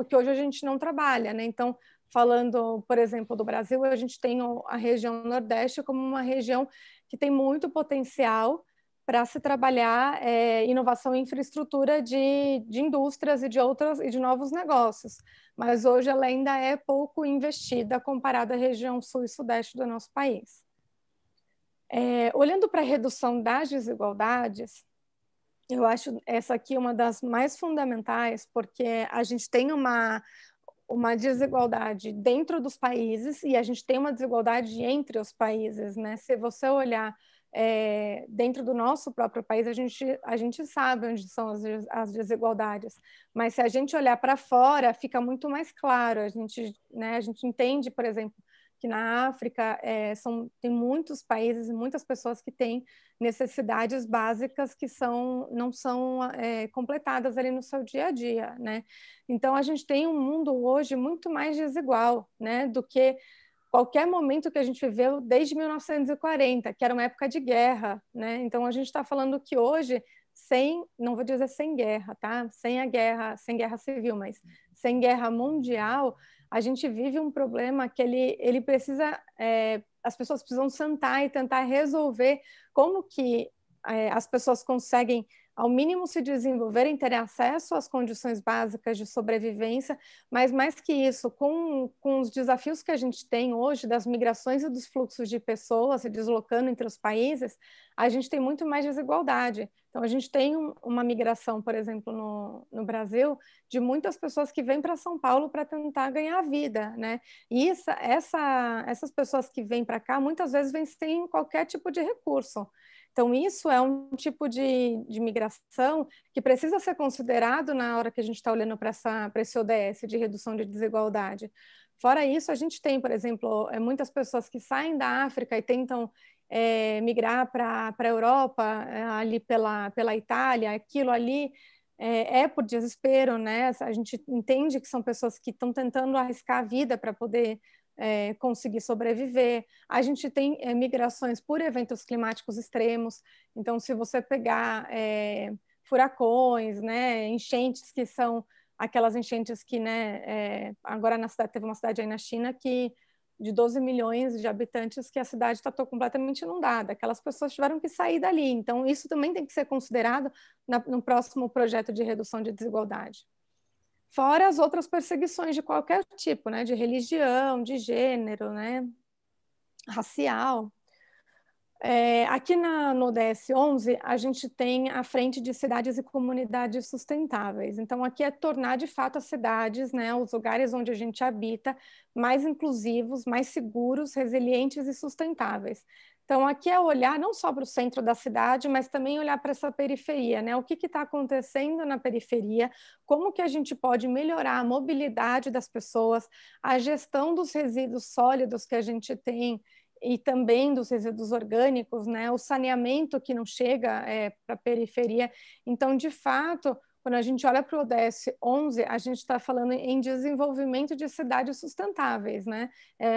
que hoje a gente não trabalha, né? Então, falando, por exemplo, do Brasil, a gente tem a região Nordeste como uma região que tem muito potencial para se trabalhar inovação e infraestrutura de indústrias e de novos negócios. Mas hoje ela ainda é pouco investida comparada à região Sul e Sudeste do nosso país. Olhando para a redução das desigualdades, eu acho essa aqui uma das mais fundamentais, porque a gente tem uma desigualdade dentro dos países e a gente tem uma desigualdade entre os países, né? Se você olhar dentro do nosso próprio país, a gente sabe onde são as desigualdades, mas se a gente olhar para fora, fica muito mais claro. A gente entende, por exemplo, que na África tem muitos países e muitas pessoas que têm necessidades básicas que não são completadas ali no seu dia a dia, né? Então, a gente tem um mundo hoje muito mais desigual, né, do que qualquer momento que a gente viveu desde 1940, que era uma época de guerra, né? Então, a gente está falando que hoje, não vou dizer sem guerra, tá? Sem guerra civil, mas sem guerra mundial, a gente vive um problema que ele precisa, as pessoas precisam sentar e tentar resolver como que as pessoas conseguem, ao mínimo, se desenvolverem, terem acesso às condições básicas de sobrevivência, mas mais que isso, com os desafios que a gente tem hoje, das migrações e dos fluxos de pessoas se deslocando entre os países, a gente tem muito mais desigualdade. Então, a gente tem uma migração, por exemplo, no Brasil, de muitas pessoas que vêm para São Paulo para tentar ganhar vida, né? E essas pessoas que vêm para cá, muitas vezes vêm sem qualquer tipo de recurso. Então, isso é um tipo de migração que precisa ser considerado na hora que a gente está olhando para esse ODS de redução de desigualdade. Fora isso, a gente tem, por exemplo, muitas pessoas que saem da África e tentam migrar para a Europa, ali pela Itália. Aquilo ali por desespero, né? A gente entende que são pessoas que estão tentando arriscar a vida para poder conseguir sobreviver. A gente tem migrações por eventos climáticos extremos. Então, se você pegar furacões, né, enchentes, que são aquelas enchentes que, né, agora teve uma cidade aí na China que de 12 milhões de habitantes que a cidade está completamente inundada. Aquelas pessoas tiveram que sair dali. Então, isso também tem que ser considerado no próximo projeto de redução de desigualdade. Fora as outras perseguições de qualquer tipo, né? De religião, de gênero, né? Racial. Aqui no ODS 11, a gente tem a frente de cidades e comunidades sustentáveis. Então, aqui é tornar, de fato, as cidades, né, os lugares onde a gente habita, mais inclusivos, mais seguros, resilientes e sustentáveis. Então, aqui é olhar não só para o centro da cidade, mas também olhar para essa periferia, né? O que está acontecendo na periferia, como que a gente pode melhorar a mobilidade das pessoas, a gestão dos resíduos sólidos que a gente tem, e também dos resíduos orgânicos, né? O saneamento que não chega para a periferia. Então, de fato, quando a gente olha para o ODS 11, a gente está falando em desenvolvimento de cidades sustentáveis, né?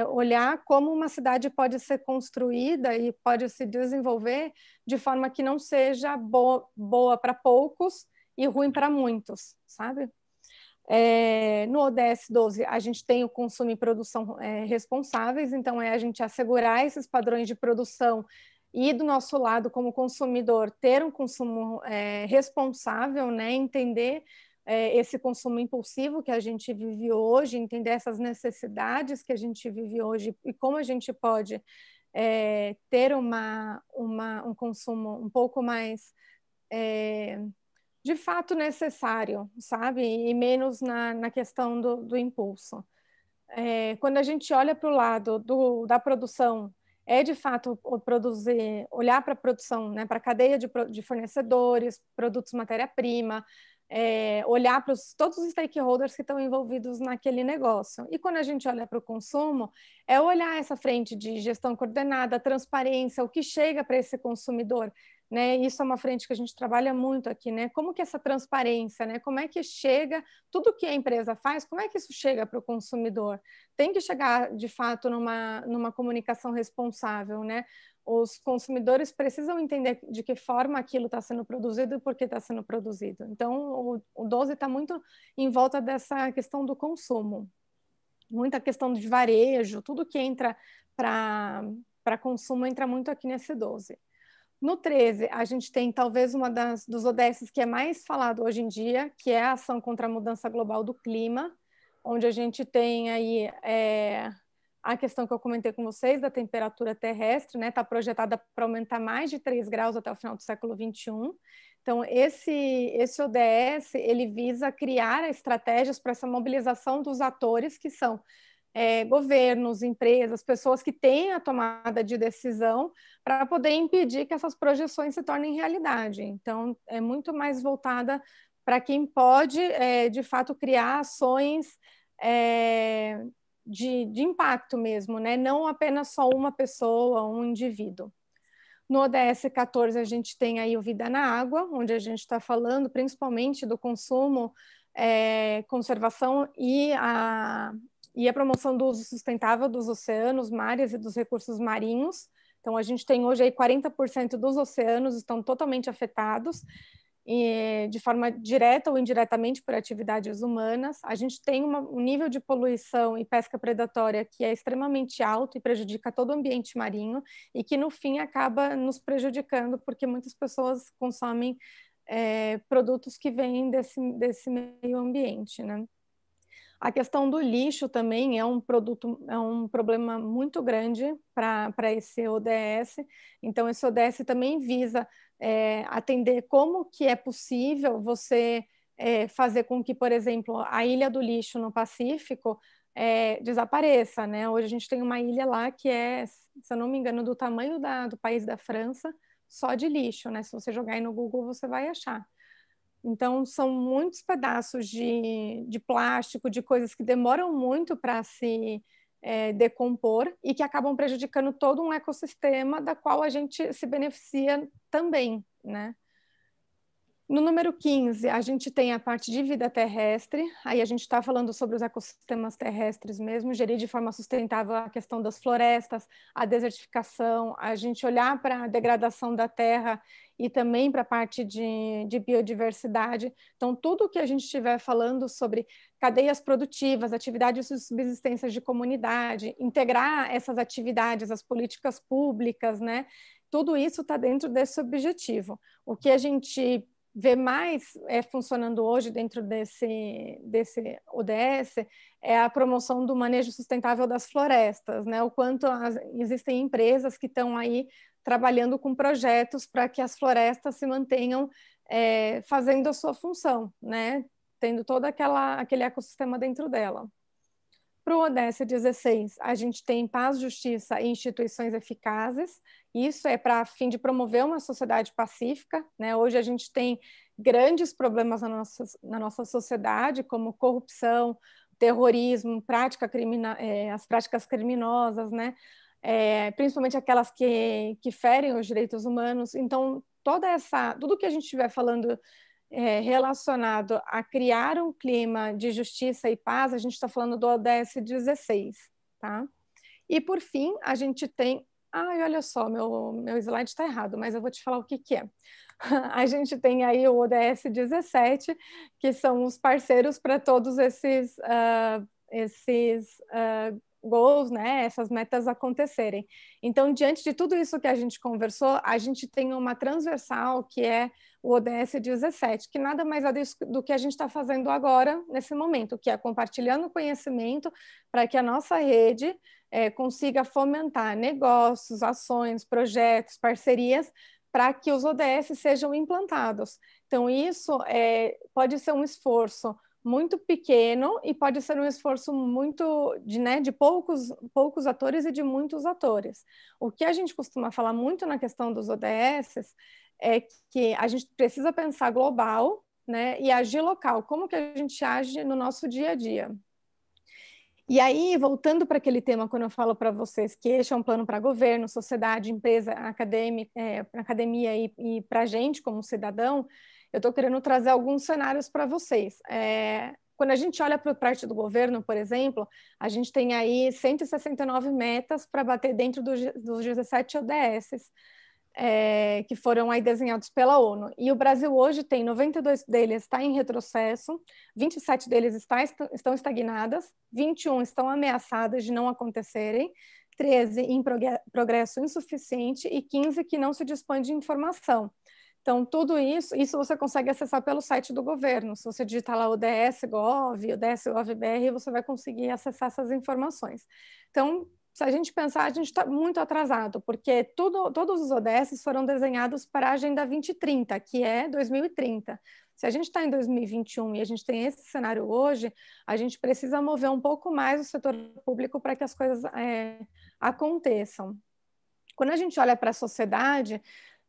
Olhar como uma cidade pode ser construída e pode se desenvolver de forma que não seja boa para poucos e ruim para muitos, sabe? No ODS 12, a gente tem o consumo e produção responsáveis, então a gente assegurar esses padrões de produção e, do nosso lado, como consumidor, ter um consumo responsável, né? Entender esse consumo impulsivo que a gente vive hoje, entender essas necessidades que a gente vive hoje e como a gente pode ter um consumo um pouco mais de fato necessário, sabe? E menos na questão do impulso. Quando a gente olha para o lado da produção é de fato olhar para a produção, né, para a cadeia de fornecedores, produtos matéria-prima, olhar para todos os stakeholders que estão envolvidos naquele negócio. E quando a gente olha para o consumo, é olhar essa frente de gestão coordenada, transparência, o que chega para esse consumidor, né? Isso é uma frente que a gente trabalha muito aqui, né? Como que essa transparência, né? Como é que chega, tudo que a empresa faz, como é que isso chega para o consumidor? Tem que chegar, de fato, numa comunicação responsável, né? Os consumidores precisam entender de que forma aquilo está sendo produzido e por que está sendo produzido. Então, o 12 está muito em volta dessa questão do consumo. Muita questão de varejo, tudo que entra para consumo entra muito aqui nesse 12. No 13, a gente tem talvez uma dos ODS que é mais falado hoje em dia, que é a ação contra a mudança global do clima, onde a gente tem aí a questão que eu comentei com vocês da temperatura terrestre, né? Está projetada para aumentar mais de 3 graus até o final do século XXI. Então, esse ODS, ele visa criar estratégias para essa mobilização dos atores que são governos, empresas, pessoas que têm a tomada de decisão para poder impedir que essas projeções se tornem realidade. Então, é muito mais voltada para quem pode, de fato, criar ações de impacto mesmo, né? Não apenas só uma pessoa, um indivíduo. No ODS 14, a gente tem aí o Vida na Água, onde a gente está falando principalmente do consumo, conservação e a promoção do uso sustentável dos oceanos, mares e dos recursos marinhos. Então, a gente tem hoje aí 40% dos oceanos estão totalmente afetados, de forma direta ou indiretamente por atividades humanas. A gente tem um nível de poluição e pesca predatória que é extremamente alto e prejudica todo o ambiente marinho e que, no fim, acaba nos prejudicando porque muitas pessoas consomem produtos que vêm desse meio ambiente, né? A questão do lixo também é um problema muito grande para esse ODS. Então, esse ODS também visa atender como que é possível você fazer com que, por exemplo, a Ilha do Lixo no Pacífico desapareça, né? Hoje a gente tem uma ilha lá que se eu não me engano, do tamanho do país da França, só de lixo, né? Se você jogar aí no Google, você vai achar. Então, são muitos pedaços de plástico, de coisas que demoram muito para se decompor e que acabam prejudicando todo um ecossistema da qual a gente se beneficia também, né? No número 15, a gente tem a parte de vida terrestre, aí a gente está falando sobre os ecossistemas terrestres mesmo, gerir de forma sustentável a questão das florestas, a desertificação, a gente olhar para a degradação da terra e também para a parte de biodiversidade. Então, tudo que a gente estiver falando sobre cadeias produtivas, atividades de subsistência de comunidade, integrar essas atividades, as políticas públicas, né? Tudo isso está dentro desse objetivo. O que a gente vê mais funcionando hoje dentro desse ODS é a promoção do manejo sustentável das florestas, né? O quanto existem empresas que estão aí trabalhando com projetos para que as florestas se mantenham fazendo a sua função, né? Tendo todo aquele ecossistema dentro dela. Para o ODS 16, a gente tem paz, justiça e instituições eficazes. Isso é para fim de promover uma sociedade pacífica, né? Hoje a gente tem grandes problemas na nossa sociedade, como corrupção, terrorismo, as práticas criminosas, né? Principalmente aquelas que ferem os direitos humanos. Então, tudo que a gente estiver falando relacionado a criar um clima de justiça e paz, a gente está falando do ODS 16, tá? E, por fim, a gente tem... Ai, olha só, meu slide está errado, mas eu vou te falar o que é. A gente tem aí o ODS 17, que são os parceiros para todos esses goals, né, essas metas acontecerem. Então, diante de tudo isso que a gente conversou, a gente tem uma transversal que é o ODS 17, que nada mais é do que a gente está fazendo agora, nesse momento, que é compartilhando conhecimento para que a nossa rede consiga fomentar negócios, ações, projetos, parcerias, para que os ODS sejam implantados. Então, isso pode ser um esforço muito pequeno e pode ser um esforço muito de poucos atores e de muitos atores. O que a gente costuma falar muito na questão dos ODS é que a gente precisa pensar global, né, e agir local. Como que a gente age no nosso dia a dia? E aí, voltando para aquele tema, quando eu falo para vocês que este é um plano para governo, sociedade, empresa, academia e para a gente como cidadão, eu estou querendo trazer alguns cenários para vocês. Quando a gente olha para a parte do governo, por exemplo, a gente tem aí 169 metas para bater dentro dos 17 ODS, que foram aí desenhados pela ONU. E o Brasil hoje tem 92 deles está em retrocesso, 27 deles estão estagnadas, 21 estão ameaçadas de não acontecerem, 13 em progresso insuficiente e 15 que não se dispõe de informação. Então, tudo isso você consegue acessar pelo site do governo. Se você digitar lá ODS.gov, ODS.gov.br, você vai conseguir acessar essas informações. Então, se a gente pensar, a gente está muito atrasado, porque todos os ODS foram desenhados para a Agenda 2030, que é 2030. Se a gente está em 2021 e a gente tem esse cenário hoje, a gente precisa mover um pouco mais o setor público para que as coisas aconteçam. Quando a gente olha para a sociedade,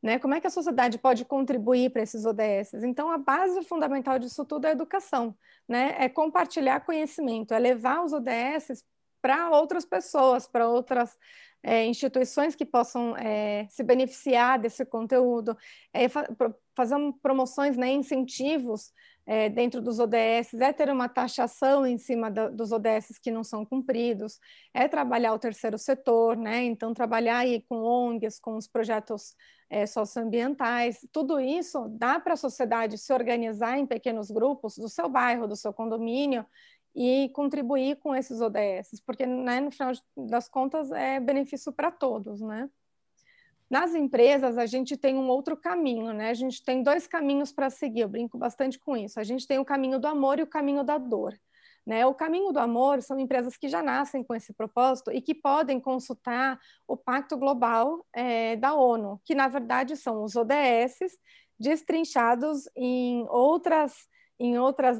né, como é que a sociedade pode contribuir para esses ODS? Então, a base fundamental disso tudo é a educação, né? É compartilhar conhecimento, é levar os ODS para outras pessoas, para outras instituições que possam se beneficiar desse conteúdo, fazer promoções, né, incentivos dentro dos ODS, ter uma taxação em cima dos ODS que não são cumpridos, trabalhar o terceiro setor, né, então trabalhar aí com ONGs, com os projetos socioambientais, tudo isso dá para a sociedade se organizar em pequenos grupos do seu bairro, do seu condomínio, e contribuir com esses ODS, porque, né, no final das contas é benefício para todos, né? Nas empresas, a gente tem um outro caminho, né? A gente tem dois caminhos para seguir, eu brinco bastante com isso. A gente tem o caminho do amor e o caminho da dor, né? O caminho do amor são empresas que já nascem com esse propósito e que podem consultar o Pacto Global da ONU, que, na verdade, são os ODS destrinchados em outras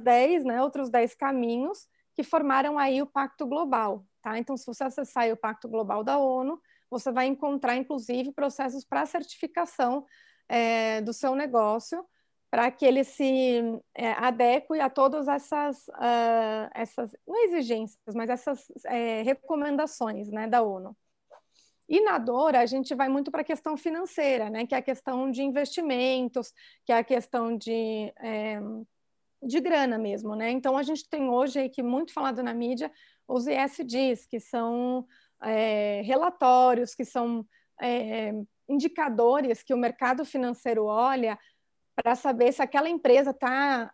10, né, outros 10 caminhos que formaram aí o Pacto Global, tá? Então, se você acessar aí o Pacto Global da ONU, você vai encontrar, inclusive, processos para certificação do seu negócio, para que ele se adeque a todas essas não exigências, mas essas recomendações, né, da ONU. E na dor, a gente vai muito para a questão financeira, né, que é a questão de investimentos, que é a questão de grana mesmo, né? Então, a gente tem hoje aí, que muito falado na mídia, os ESGs, que são relatórios, que são indicadores que o mercado financeiro olha para saber se aquela empresa está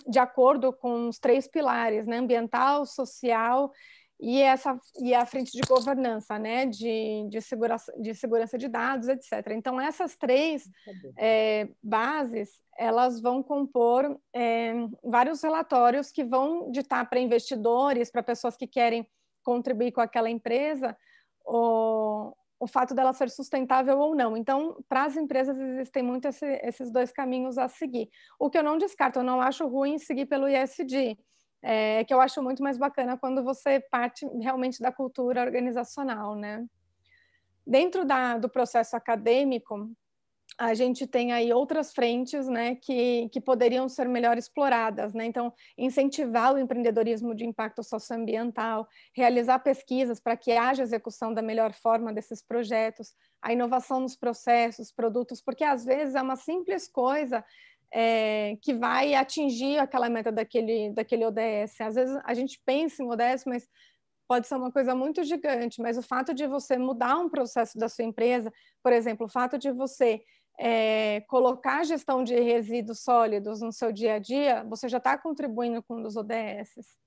de acordo com os 3 pilares, né? Ambiental, social e a frente de governança, né? De segurança de dados, etc. Então, essas 3 bases, elas vão compor vários relatórios que vão ditar para investidores, para pessoas que querem contribuir com aquela empresa, o fato dela ser sustentável ou não. Então, para as empresas existem muito esses 2 caminhos a seguir. O que eu não descarto, eu não acho ruim seguir pelo ESG, que eu acho muito mais bacana quando você parte realmente da cultura organizacional, né? Dentro do processo acadêmico, a gente tem aí outras frentes, né, que poderiam ser melhor exploradas, né? Então, incentivar o empreendedorismo de impacto socioambiental, realizar pesquisas para que haja execução da melhor forma desses projetos, a inovação nos processos, produtos, porque às vezes é uma simples coisa que vai atingir aquela meta daquele ODS. Às vezes a gente pensa em ODS, mas pode ser uma coisa muito gigante, mas o fato de você mudar um processo da sua empresa, por exemplo, o fato de você colocar a gestão de resíduos sólidos no seu dia a dia, você já está contribuindo com um dos ODS.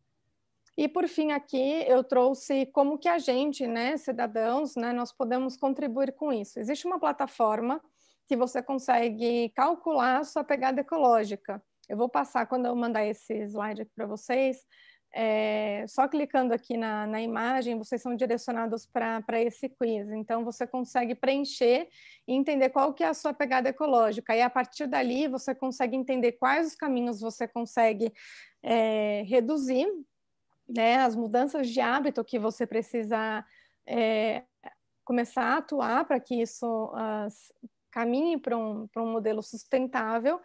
E, por fim, aqui eu trouxe como que a gente, né, cidadãos, né, nós podemos contribuir com isso. Existe uma plataforma que você consegue calcular a sua pegada ecológica. Eu vou passar, quando eu mandar esse slide aqui para vocês, só clicando aqui na imagem, vocês são direcionados para esse quiz. Então, você consegue preencher e entender qual que é a sua pegada ecológica. E, a partir dali, você consegue entender quais os caminhos você consegue reduzir, né, as mudanças de hábito que você precisa começar a atuar para que isso caminhe para um modelo sustentável,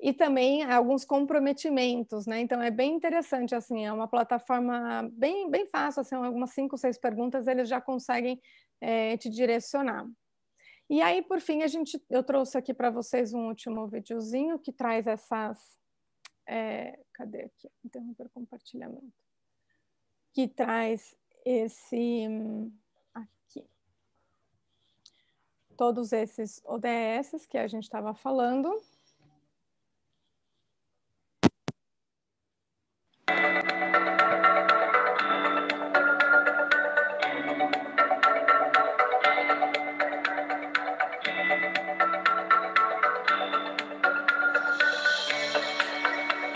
e também alguns comprometimentos, né? Então, é bem interessante, assim, é uma plataforma bem fácil, assim, algumas 5, 6 perguntas, eles já conseguem te direcionar. E aí, por fim, eu trouxe aqui para vocês um último videozinho que traz essas... cadê aqui? Interromper compartilhamento. Que traz aqui. Todos esses ODS que a gente estava falando.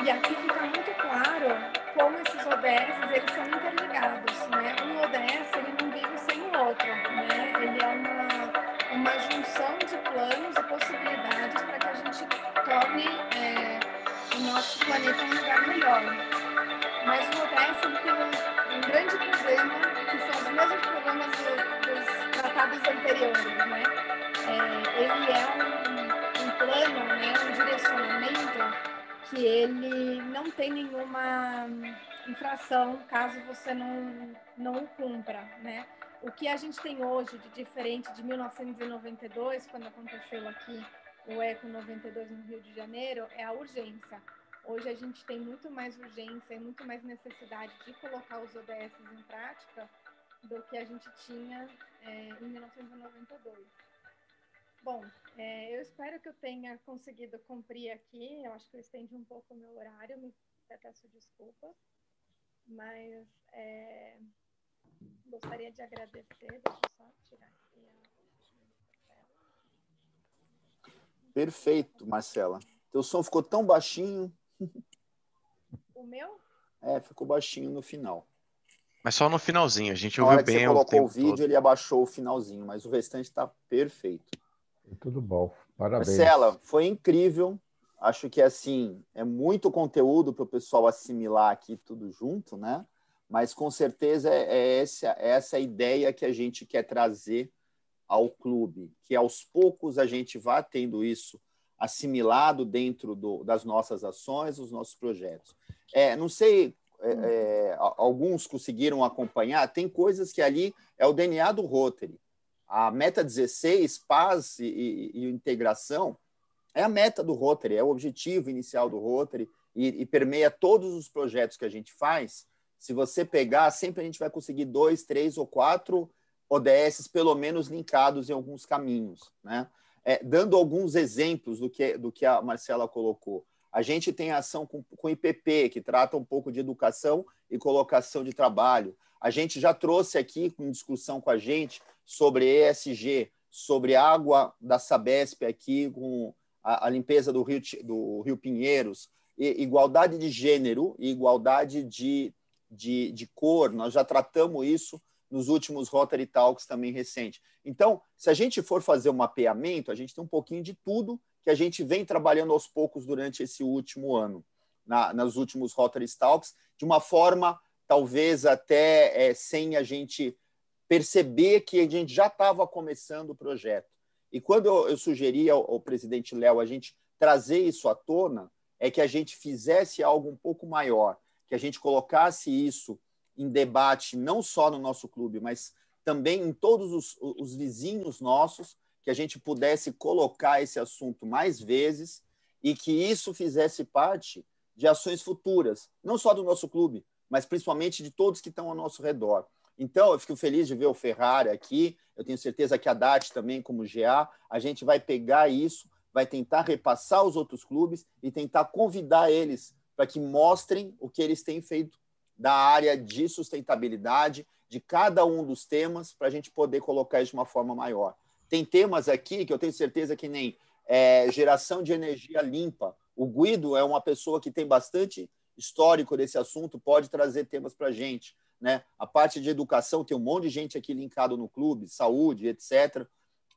E aqui fica muito claro como esses ODS, eles são interligados, né? Um ODS, ele não vive sem o outro, né? Ele é uma junção de planos e possibilidades para que a gente torne o nosso planeta um lugar melhor. Mas o ODS, ele tem um grande problema, que são os mesmos problemas dos tratados anteriores, né? Ele é um plano, né? Um direcionamento que ele não tem nenhuma infração caso você não o cumpra, né? O que a gente tem hoje de diferente de 1992, quando aconteceu aqui o Eco 92 no Rio de Janeiro, é a urgência. Hoje a gente tem muito mais urgência e muito mais necessidade de colocar os ODS em prática do que a gente tinha em 1992. Bom, eu espero que eu tenha conseguido cumprir aqui. Eu acho que eu estendi um pouco o meu horário, me peço desculpas, mas gostaria de agradecer. Deixa eu só tirar aqui Perfeito, Marcela. Teu som ficou tão baixinho. O meu? Ficou baixinho no final. Mas só no finalzinho, a gente ouviu bem o tempo todo. Na hora que você colocou o vídeo, ele abaixou o finalzinho, mas o restante está perfeito. Tudo bom, parabéns. Marcela, foi incrível. Acho que assim é muito conteúdo para o pessoal assimilar aqui tudo junto, né? Mas com certeza é essa a ideia que a gente quer trazer ao clube, que aos poucos a gente vá tendo isso assimilado dentro das nossas ações, dos nossos projetos. Não sei, alguns conseguiram acompanhar, tem coisas que ali é o DNA do Rotary. A meta 16, paz e integração, é a meta do Rotary, é o objetivo inicial do Rotary e permeia todos os projetos que a gente faz. Se você pegar, sempre a gente vai conseguir 2, 3 ou 4 ODS, pelo menos linkados em alguns caminhos, né? Dando alguns exemplos do que a Marcela colocou. A gente tem ação com IPP, que trata um pouco de educação e colocação de trabalho. A gente já trouxe aqui, em discussão com a gente, sobre ESG, sobre água da Sabesp aqui, com a limpeza do Rio Pinheiros, igualdade de gênero e igualdade de cor. Nós já tratamos isso nos últimos Rotary Talks também recentes. Então, se a gente for fazer um mapeamento, a gente tem um pouquinho de tudo que a gente vem trabalhando aos poucos durante esse último ano, nos últimos Rotary Talks, de uma forma, talvez até sem a gente perceber que a gente já estava começando o projeto. E quando eu sugeri ao presidente Léo a gente trazer isso à tona, é que a gente fizesse algo um pouco maior, que a gente colocasse isso em debate não só no nosso clube, mas também em todos os vizinhos nossos, que a gente pudesse colocar esse assunto mais vezes e que isso fizesse parte de ações futuras, não só do nosso clube, mas principalmente de todos que estão ao nosso redor. Então, eu fico feliz de ver o Ferrari aqui, eu tenho certeza que a DAT também, como GA, a gente vai pegar isso, vai tentar repassar aos outros clubes e tentar convidar eles para que mostrem o que eles têm feito da área de sustentabilidade, de cada um dos temas, para a gente poder colocar isso de uma forma maior. Tem temas aqui que eu tenho certeza que nem geração de energia limpa. O Guido é uma pessoa que tem bastante histórico desse assunto, pode trazer temas para a gente, né? A parte de educação, tem um monte de gente aqui linkado no clube, saúde, etc.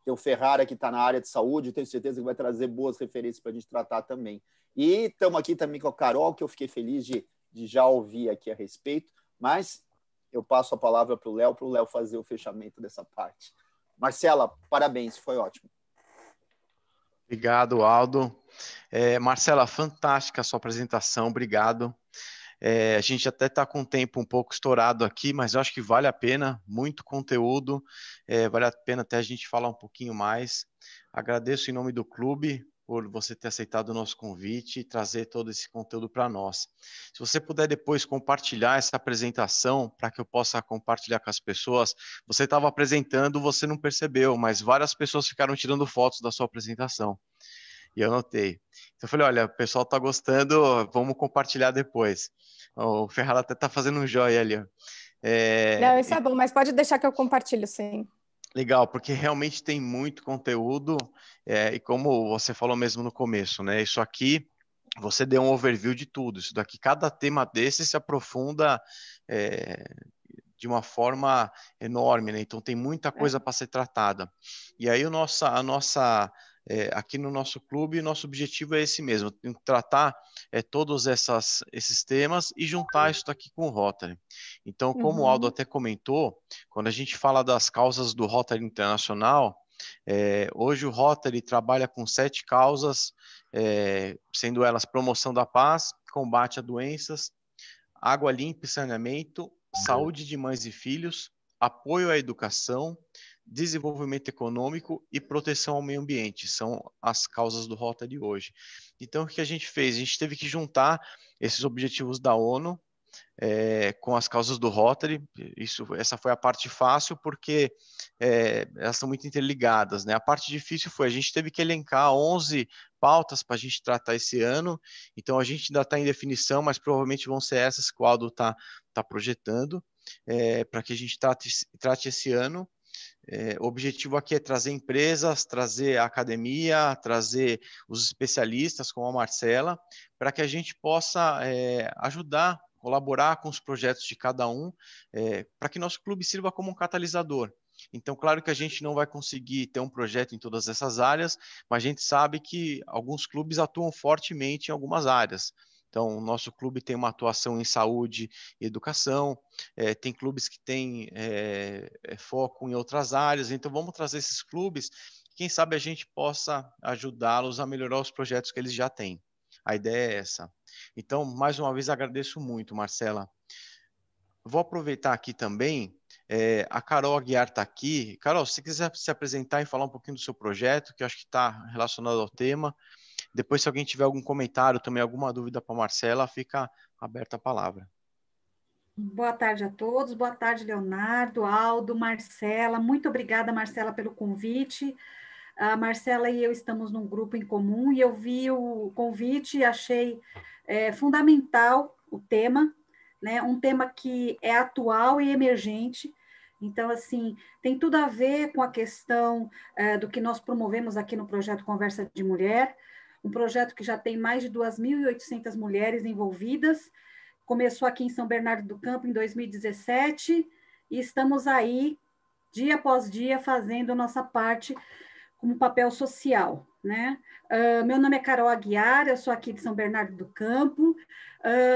Tem o Ferrara que está na área de saúde, tenho certeza que vai trazer boas referências para a gente tratar também. E estamos aqui também com a Carol, que eu fiquei feliz de já ouvir aqui a respeito, mas eu passo a palavra para o Léo fazer o fechamento dessa parte. Marcela, parabéns, foi ótimo. Obrigado, Aldo. Marcela, fantástica a sua apresentação, obrigado. A gente até está com o tempo um pouco estourado aqui, mas eu acho que vale a pena, muito conteúdo, vale a pena até a gente falar um pouquinho mais. Agradeço em nome do clube por você ter aceitado o nosso convite e trazer todo esse conteúdo para nós. Se você puder depois compartilhar essa apresentação, para que eu possa compartilhar com as pessoas, você estava apresentando, você não percebeu, mas várias pessoas ficaram tirando fotos da sua apresentação. E eu notei. Então eu falei, olha, o pessoal está gostando, vamos compartilhar depois. O Ferrara até está fazendo um joia ali. Não, isso é bom, mas pode deixar que eu compartilho, sim. Legal, porque realmente tem muito conteúdo, e como você falou mesmo no começo, né? Isso aqui, você deu um overview de tudo. Isso daqui, cada tema desse se aprofunda de uma forma enorme, né? Então tem muita coisa para ser tratada. E aí aqui no nosso clube, nosso objetivo é esse mesmo, tratar todos esses temas e juntar isso aqui com o Rotary. Então, como o Aldo até comentou, quando a gente fala das causas do Rotary Internacional, hoje o Rotary trabalha com 7 causas, sendo elas promoção da paz, combate a doenças, água limpa e saneamento, saúde de mães e filhos, apoio à educação, desenvolvimento econômico e proteção ao meio ambiente. São as causas do Rotary hoje. Então, o que a gente fez? A gente teve que juntar esses objetivos da ONU com as causas do Rotary. Essa foi a parte fácil, porque elas são muito interligadas, né? A parte difícil foi, a gente teve que elencar 11 pautas para a gente tratar esse ano, então a gente ainda está em definição, mas provavelmente vão ser essas que o Aldo está projetando, para que a gente trate esse ano. O objetivo aqui é trazer empresas, trazer a academia, trazer os especialistas, como a Marcela, para que a gente possa ajudar, colaborar com os projetos de cada um, para que nosso clube sirva como um catalisador. Então, claro que a gente não vai conseguir ter um projeto em todas essas áreas, mas a gente sabe que alguns clubes atuam fortemente em algumas áreas. Então, o nosso clube tem uma atuação em saúde e educação, tem clubes que têm foco em outras áreas, então vamos trazer esses clubes, quem sabe a gente possa ajudá-los a melhorar os projetos que eles já têm. A ideia é essa. Então, mais uma vez, agradeço muito, Marcela. Vou aproveitar aqui também, a Carol Aguiar está aqui. Carol, se você quiser se apresentar e falar um pouquinho do seu projeto, que eu acho que está relacionado ao tema. Depois, se alguém tiver algum comentário, também alguma dúvida para a Marcela, fica aberta a palavra. Boa tarde a todos, boa tarde, Leonardo, Aldo, Marcela. Muito obrigada, Marcela, pelo convite. A Marcela e eu estamos num grupo em comum e eu vi o convite e achei fundamental o tema, né? Um tema que é atual e emergente. Então, assim, tem tudo a ver com a questão do que nós promovemos aqui no projeto Conversa de Mulher, um projeto que já tem mais de 2.800 mulheres envolvidas. Começou aqui em São Bernardo do Campo em 2017 e estamos aí, dia após dia, fazendo a nossa parte como papel social, né? Meu nome é Carol Aguiar, eu sou aqui de São Bernardo do Campo.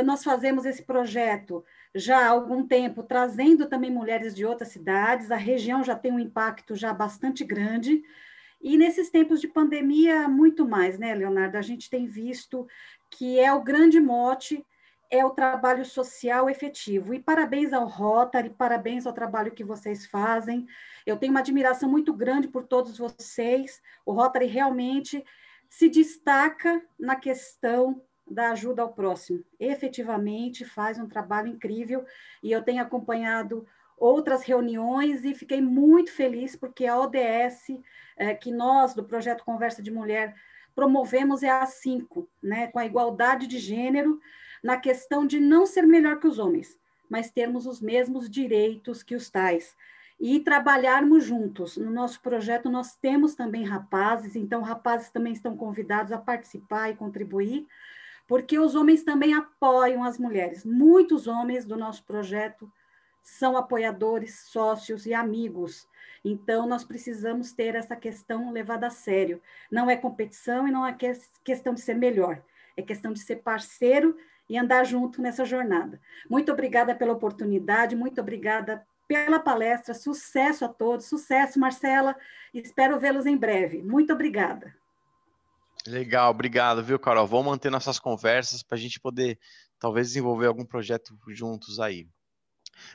Nós fazemos esse projeto já há algum tempo, trazendo também mulheres de outras cidades. A região já tem um impacto já bastante grande. E nesses tempos de pandemia, muito mais, né, Leonardo? A gente tem visto que é o grande mote, é o trabalho social efetivo. E parabéns ao Rotary, parabéns ao trabalho que vocês fazem. Eu tenho uma admiração muito grande por todos vocês. O Rotary realmente se destaca na questão da ajuda ao próximo. Efetivamente faz um trabalho incrível e eu tenho acompanhado outras reuniões e fiquei muito feliz porque a ODS, que nós, do Projeto Conversa de Mulher, promovemos é a 5, né, com a igualdade de gênero, na questão de não ser melhor que os homens, mas termos os mesmos direitos que os tais. E trabalharmos juntos. No nosso projeto, nós temos também rapazes, então rapazes também estão convidados a participar e contribuir, porque os homens também apoiam as mulheres. Muitos homens do nosso projeto são apoiadores, sócios e amigos. Então, nós precisamos ter essa questão levada a sério. Não é competição e não é questão de ser melhor, é questão de ser parceiro e andar junto nessa jornada. Muito obrigada pela oportunidade, muito obrigada pela palestra, sucesso a todos, sucesso, Marcela, espero vê-los em breve. Muito obrigada. Legal, obrigado, viu, Carol? Vamos manter nossas conversas para a gente poder, talvez, desenvolver algum projeto juntos aí.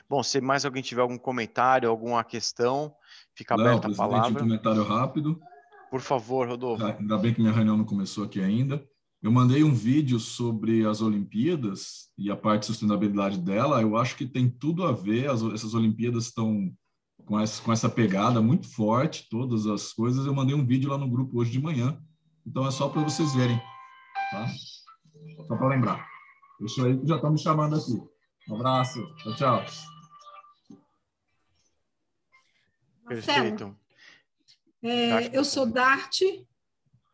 Bom, se mais alguém tiver algum comentário, alguma questão, fica aberta a palavra. Um comentário rápido. Por favor, Rodolfo. Ainda bem que minha reunião não começou aqui ainda. Eu mandei um vídeo sobre as Olimpíadas e a parte de sustentabilidade dela. Eu acho que tem tudo a ver. Essas Olimpíadas estão com essa pegada muito forte, todas as coisas. Eu mandei um vídeo lá no grupo hoje de manhã. Então é só para vocês verem, tá? Só para lembrar. Isso aí que já estão me chamando aqui. Um abraço. Tchau, tchau. Perfeito. Eu sou Dart,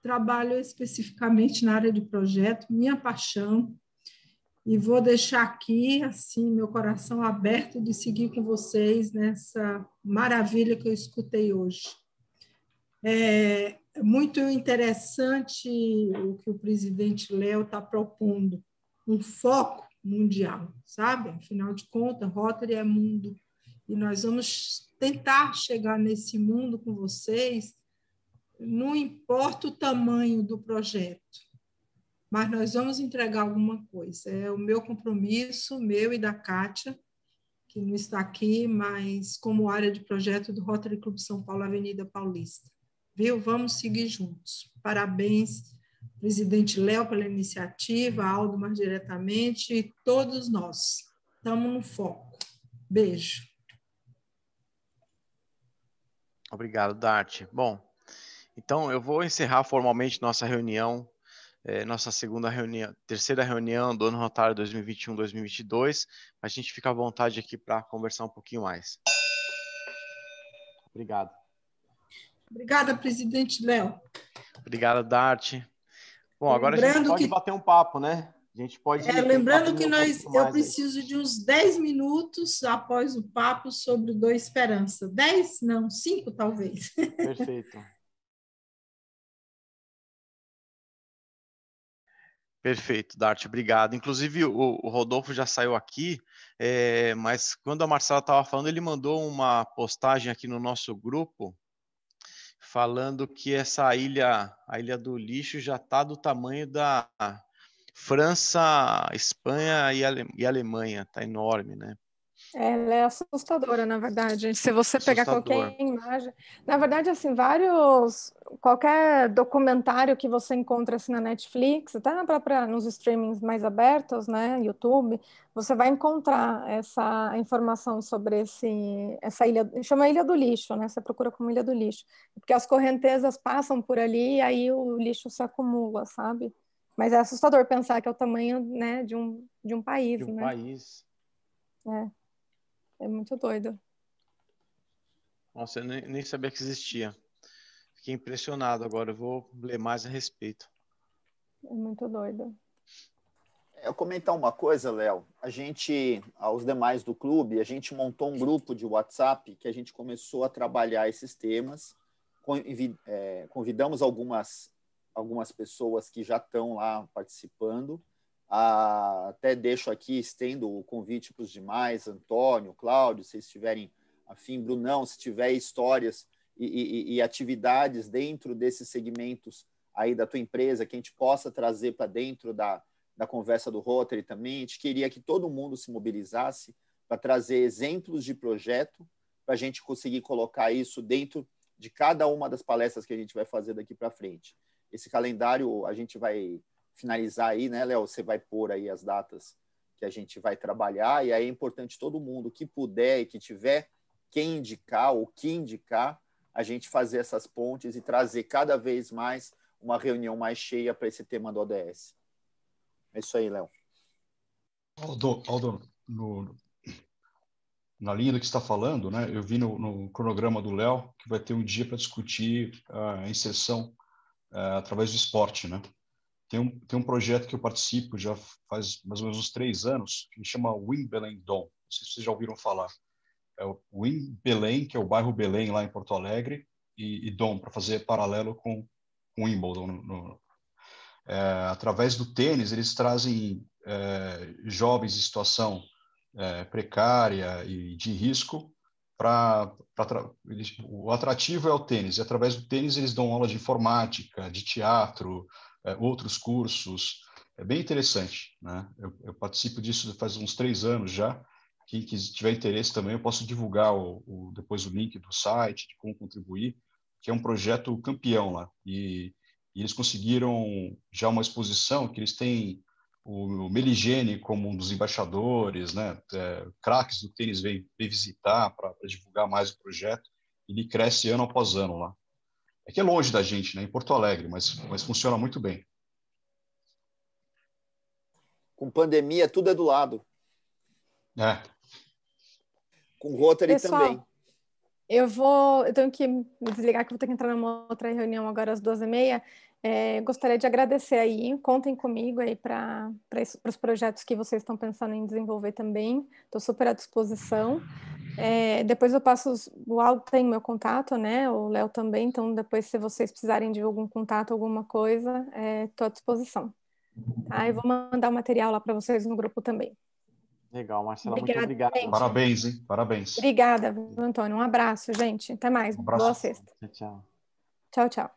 trabalho especificamente na área de projeto, minha paixão, e vou deixar aqui, assim, meu coração aberto de seguir com vocês nessa maravilha que eu escutei hoje. É muito interessante o que o presidente Léo está propondo, um foco mundial, sabe? Afinal de contas, Rotary é mundo, e nós vamos tentar chegar nesse mundo com vocês, não importa o tamanho do projeto, mas nós vamos entregar alguma coisa. É o meu compromisso, meu e da Kátia, que não está aqui, mas como área de projeto do Rotary Clube São Paulo, Avenida Paulista. Viu? Vamos seguir juntos. Parabéns, presidente Léo, pela iniciativa, Aldo mais diretamente, e todos nós. Estamos no foco. Beijo. Obrigado, Dart. Bom, então eu vou encerrar formalmente nossa reunião, nossa terceira reunião do ano rotário 2021-2022. A gente fica à vontade aqui para conversar um pouquinho mais. Obrigado. Obrigada, presidente Léo. Obrigado, Dart. Bom, agora a gente pode bater um papo, né? A gente pode... lembrando que eu preciso de uns 10 minutos após o papo sobre o Do Esperança. 10? Não, 5 talvez. Perfeito. Perfeito, Dart, obrigado. Inclusive, o Rodolfo já saiu aqui, mas quando a Marcela estava falando, ele mandou uma postagem aqui no nosso grupo, falando que essa ilha, a Ilha do Lixo, já está do tamanho da França, Espanha e Alemanha. Está enorme, né? Ela é assustadora, na verdade. Se você pegar qualquer imagem... Na verdade, assim, qualquer documentário que você encontra assim, na Netflix, até nos streamings mais abertos, né, YouTube, você vai encontrar essa informação sobre essa ilha, chama Ilha do Lixo, né? Você procura como Ilha do Lixo. Porque as correntezas passam por ali e aí o lixo se acumula, sabe? Mas é assustador pensar que é o tamanho, né, de um país, né? País. É muito doido. Nossa, eu nem sabia que existia. Fiquei impressionado agora, eu vou ler mais a respeito. É muito doido. Eu comentar uma coisa, Léo. Aos demais do clube, a gente montou um grupo de WhatsApp que a gente começou a trabalhar esses temas. Convidamos algumas pessoas que já estão lá participando. Até deixo aqui, estendo o convite para os demais, Antônio, Cláudio, se vocês estiverem afim, Brunão, se tiver histórias e atividades dentro desses segmentos aí da tua empresa, que a gente possa trazer para dentro da conversa do Rotary também. A gente queria que todo mundo se mobilizasse para trazer exemplos de projeto, para a gente conseguir colocar isso dentro de cada uma das palestras que a gente vai fazer daqui para frente. Esse calendário a gente vai finalizar aí, né, Léo? Você vai pôr aí as datas que a gente vai trabalhar, e aí é importante todo mundo que puder e que tiver quem indicar ou que indicar, a gente fazer essas pontes e trazer cada vez mais uma reunião mais cheia para esse tema do ODS. É isso aí, Léo. Aldo, na linha do que você está falando, né, eu vi no cronograma do Léo que vai ter um dia para discutir a inserção através do esporte, né? tem um projeto que eu participo já faz mais ou menos uns 3 anos, que chama Win Belém Dom. Não sei se vocês já ouviram falar. É o Win Belém, que é o bairro Belém, lá em Porto Alegre, e Dom, para fazer paralelo com Wimbledon. Através do tênis, eles trazem jovens em situação precária e de risco. O atrativo é o tênis, e através do tênis eles dão aula de informática, de teatro, outros cursos. É bem interessante, né? Eu participo disso faz uns 3 anos já. Quem tiver interesse também, eu posso divulgar depois o link do site, de como contribuir, que é um projeto campeão lá. E eles conseguiram já uma exposição que eles têm o Meligeni como um dos embaixadores, né? Craques do tênis vem visitar para divulgar mais o projeto. Ele cresce ano após ano lá. É que é longe da gente, né? Em Porto Alegre, mas funciona muito bem. Com pandemia, tudo é do lado. Com Rotary Pessoal, também. Eu tenho que me desligar, que vou ter que entrar numa outra reunião agora às 12h30. Gostaria de agradecer aí, contem comigo aí para os projetos que vocês estão pensando em desenvolver também. Estou super à disposição. Depois eu passo, o Aldo tem meu contato, né? O Léo também, então depois se vocês precisarem de algum contato, alguma coisa, estou à disposição. Tá? E vou mandar o material lá para vocês no grupo também. Legal, Marcela, Obrigada, muito obrigado. gente. Parabéns, hein? Parabéns. Obrigada, Antônio. Um abraço, gente. Até mais. Um abraço. Boa sexta. Tchau, tchau. Tchau, tchau.